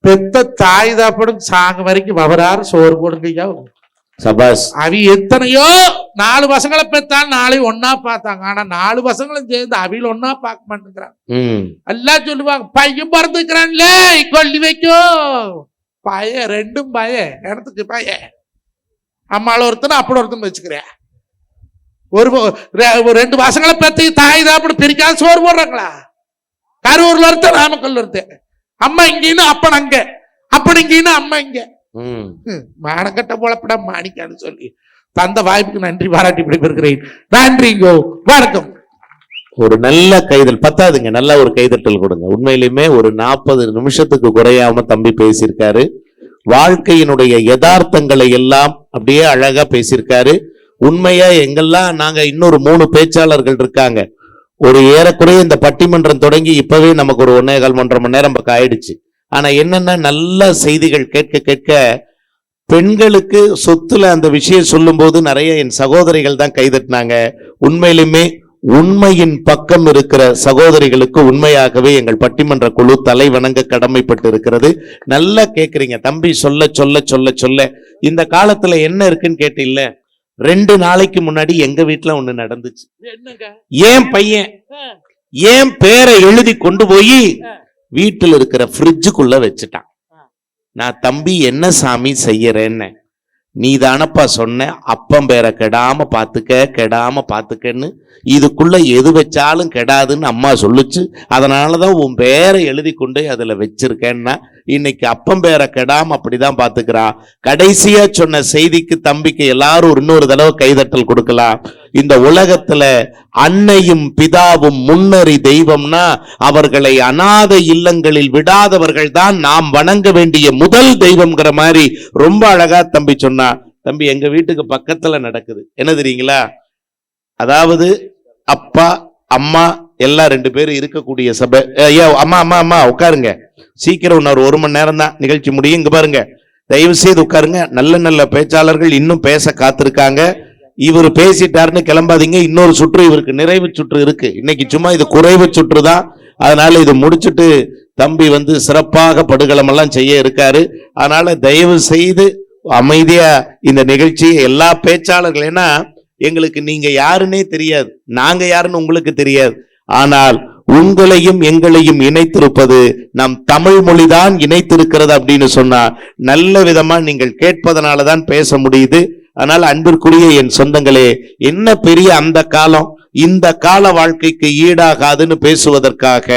பெத்த தாய் தாப்படும் சாங்க வரைக்கும் வவராறு சோறு போடுங்கய்யா. சபாஸ். அவி எத்தனையோ 4 பசங்களை பெற்றாலும் 4 ஒன்னா பார்த்தாங்க. ஆனா 4 பசங்களும் சேர்ந்து அவியில் ஒன்னா பார்க்க மாட்டேங்கிறாங்க. எல்லாம் சொல்லுவாங்க பையன் பிறந்துக்கிறான்ல கொல்லி வைக்கும் பையன், 2ம் பையன், இடத்துக்கு பையன். அம்மால ஒருத்தனை அப்படி ஒருத்தன் வச்சுக்கிறேன். ஒரு 2 பசங்களை பெற்று தாய் தாப்படு பிரிக்காத சோறு போடுறாங்களா? கரூர்ல ஒருத்தன், நாமக்கல்ல ஒருத்தன். அம்மா இங்கின்னு அப்பன் அங்க, அப்பன் இங்கின்னு அம்மா இங்க. மானக்கட்ட போலப்படா மாணிக்கான்னு சொல்லி தந்த வாய்ப்புக்கு நன்றி பாராட்டி விடைபெறுகிறேன். நன்றிங்கோ, வணக்கம். ஒரு நல்ல கைதல் பத்தாதுங்க, நல்ல ஒரு கைதட்டல் கொடுங்க. உண்மையிலுமே ஒரு 40 நிமிஷத்துக்கு குறையாம தம்பி பேசியிருக்காரு. வாழ்க்கையினுடைய யதார்த்தங்களை எல்லாம் அப்படியே அழகா பேசியிருக்காரு. உண்மையா எங்கெல்லாம் நாங்க இன்னொரு 3 பேச்சாளர்கள் இருக்காங்க. ஒரு ஏறக்குறைய இந்த பட்டிமன்றம் தொடங்கி இப்பவே நமக்கு ஒரு 1.25 மணி நேரம் பக்கம் ஆயிடுச்சு. ஆனா என்னன்னா நல்ல செய்திகள் கேட்க கேட்க பெண்களுக்கு சொத்துல அந்த விஷயம் சொல்லும்போது நிறைய என் சகோதரிகள் தான் கைதட்டினாங்க. உண்மையிலுமே உண்மையின் பக்கம் இருக்கிற சகோதரிகளுக்கு உண்மையாகவே எங்கள் பட்டிமன்ற குழு தலை வணங்க கடமைப்பட்டு இருக்கிறது. நல்லா கேக்குறீங்க தம்பி, சொல்ல சொல்ல சொல்ல சொல்ல இந்த காலத்துல என்ன இருக்குன்னு கேட்டீங்கல்ல. 2 நாளைக்கு முன்னாடி எங்க வீட்டுல ஒண்ணு நடந்துச்சு. என்னங்க? ஏன் பையன் ஏன் பேரை எழுதி கொண்டு போய் வீட்டுல இருக்கிற ஃப்ரிட்ஜுக்குள்ள வச்சுட்டான். நான் தம்பி என்ன சாமி செய்யறேன்னு, நீ தானப்பா சொன்ன அப்பம் பேரை கெடாம பாத்துக்கன்னு, இதுக்குள்ள எது வச்சாலும் கெடாதுன்னு அம்மா சொல்லுச்சு, அதனாலதான் உன் பேரை எழுதி கொண்டு அதுல வச்சிருக்கேன்னா இன்னைக்கு அப்பம் பேரை கெடாம அப்படிதான் பாத்துக்கிறா. கடைசியா சொன்ன செய்திக்கு தம்பிக்கு எல்லாரும் இன்னொரு தடவை கைதட்டல் கொடுக்கலாம். இந்த உலகத்துல அன்னையும் பிதாவும் முன்னறி தெய்வம்னா அவர்களை அநாத இல்லங்களில் விடாதவர்கள் தான் நாம் வணங்க வேண்டிய முதல் தெய்வம்ங்கிற மாதிரி ரொம்ப அழகா தம்பி சொன்னா. தம்பி எங்க வீட்டுக்கு பக்கத்துல நடக்குது என்ன தெரியுங்களா? அதாவது அப்பா அம்மா எல்லாம் 2 பேரும் இருக்கக்கூடிய சபை. ஐயா அம்மா அம்மா அம்மா உட்காருங்க, சீக்கிரம் இன்னொரு 1 மணி நேரம் தான் நிகழ்ச்சி முடியும். இங்க பாருங்க, தயவு செய்து உட்காருங்க. நல்ல நல்ல பேச்சாளர்கள் இன்னும் பேச காத்திருக்காங்க. இவர் பேசிட்டாருன்னு கிளம்பாதீங்க. இன்னொரு சுற்று இவருக்கு நிறைவு சுற்று இருக்கு. இன்னைக்கு சும்மா இது குறைவு சுற்று தான். அதனால இது முடிச்சுட்டு தம்பி சிறப்பாக படுகளம் எல்லாம் செய்ய இருக்காரு. அதனால தயவு செய்து அமைதியா இந்த நிகழ்ச்சி எல்லா பேச்சாளர்கள், ஏன்னா எங்களுக்கு நீங்க யாருன்னே தெரியாது, நாங்க யாருன்னு உங்களுக்கு தெரியாது. ஆனால் உங்களையும் எங்களையும் இணைத்திருப்பது நம் தமிழ் மொழிதான் இணைத்திருக்கிறது அப்படின்னு சொன்னா நல்ல விதமா நீங்கள் கேட்பதனாலதான் பேச முடியுது. அதனால அன்பிற்குரிய என் சொந்தங்களே, என்ன பெரிய அந்த காலம் இந்த கால வாழ்க்கைக்கு ஈடாகாதுன்னு பேசுவதற்காக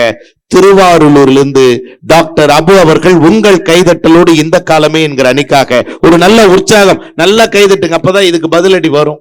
திருவாரூரிலிருந்து டாக்டர் அபு அவர்கள் உங்கள் கைதட்டலோடு இந்த காலமே என்கிற அணிக்காக ஒரு நல்ல உற்சாகம், நல்ல கைதட்டுங்க, அப்பதான் இதுக்கு பதிலடி வரும்.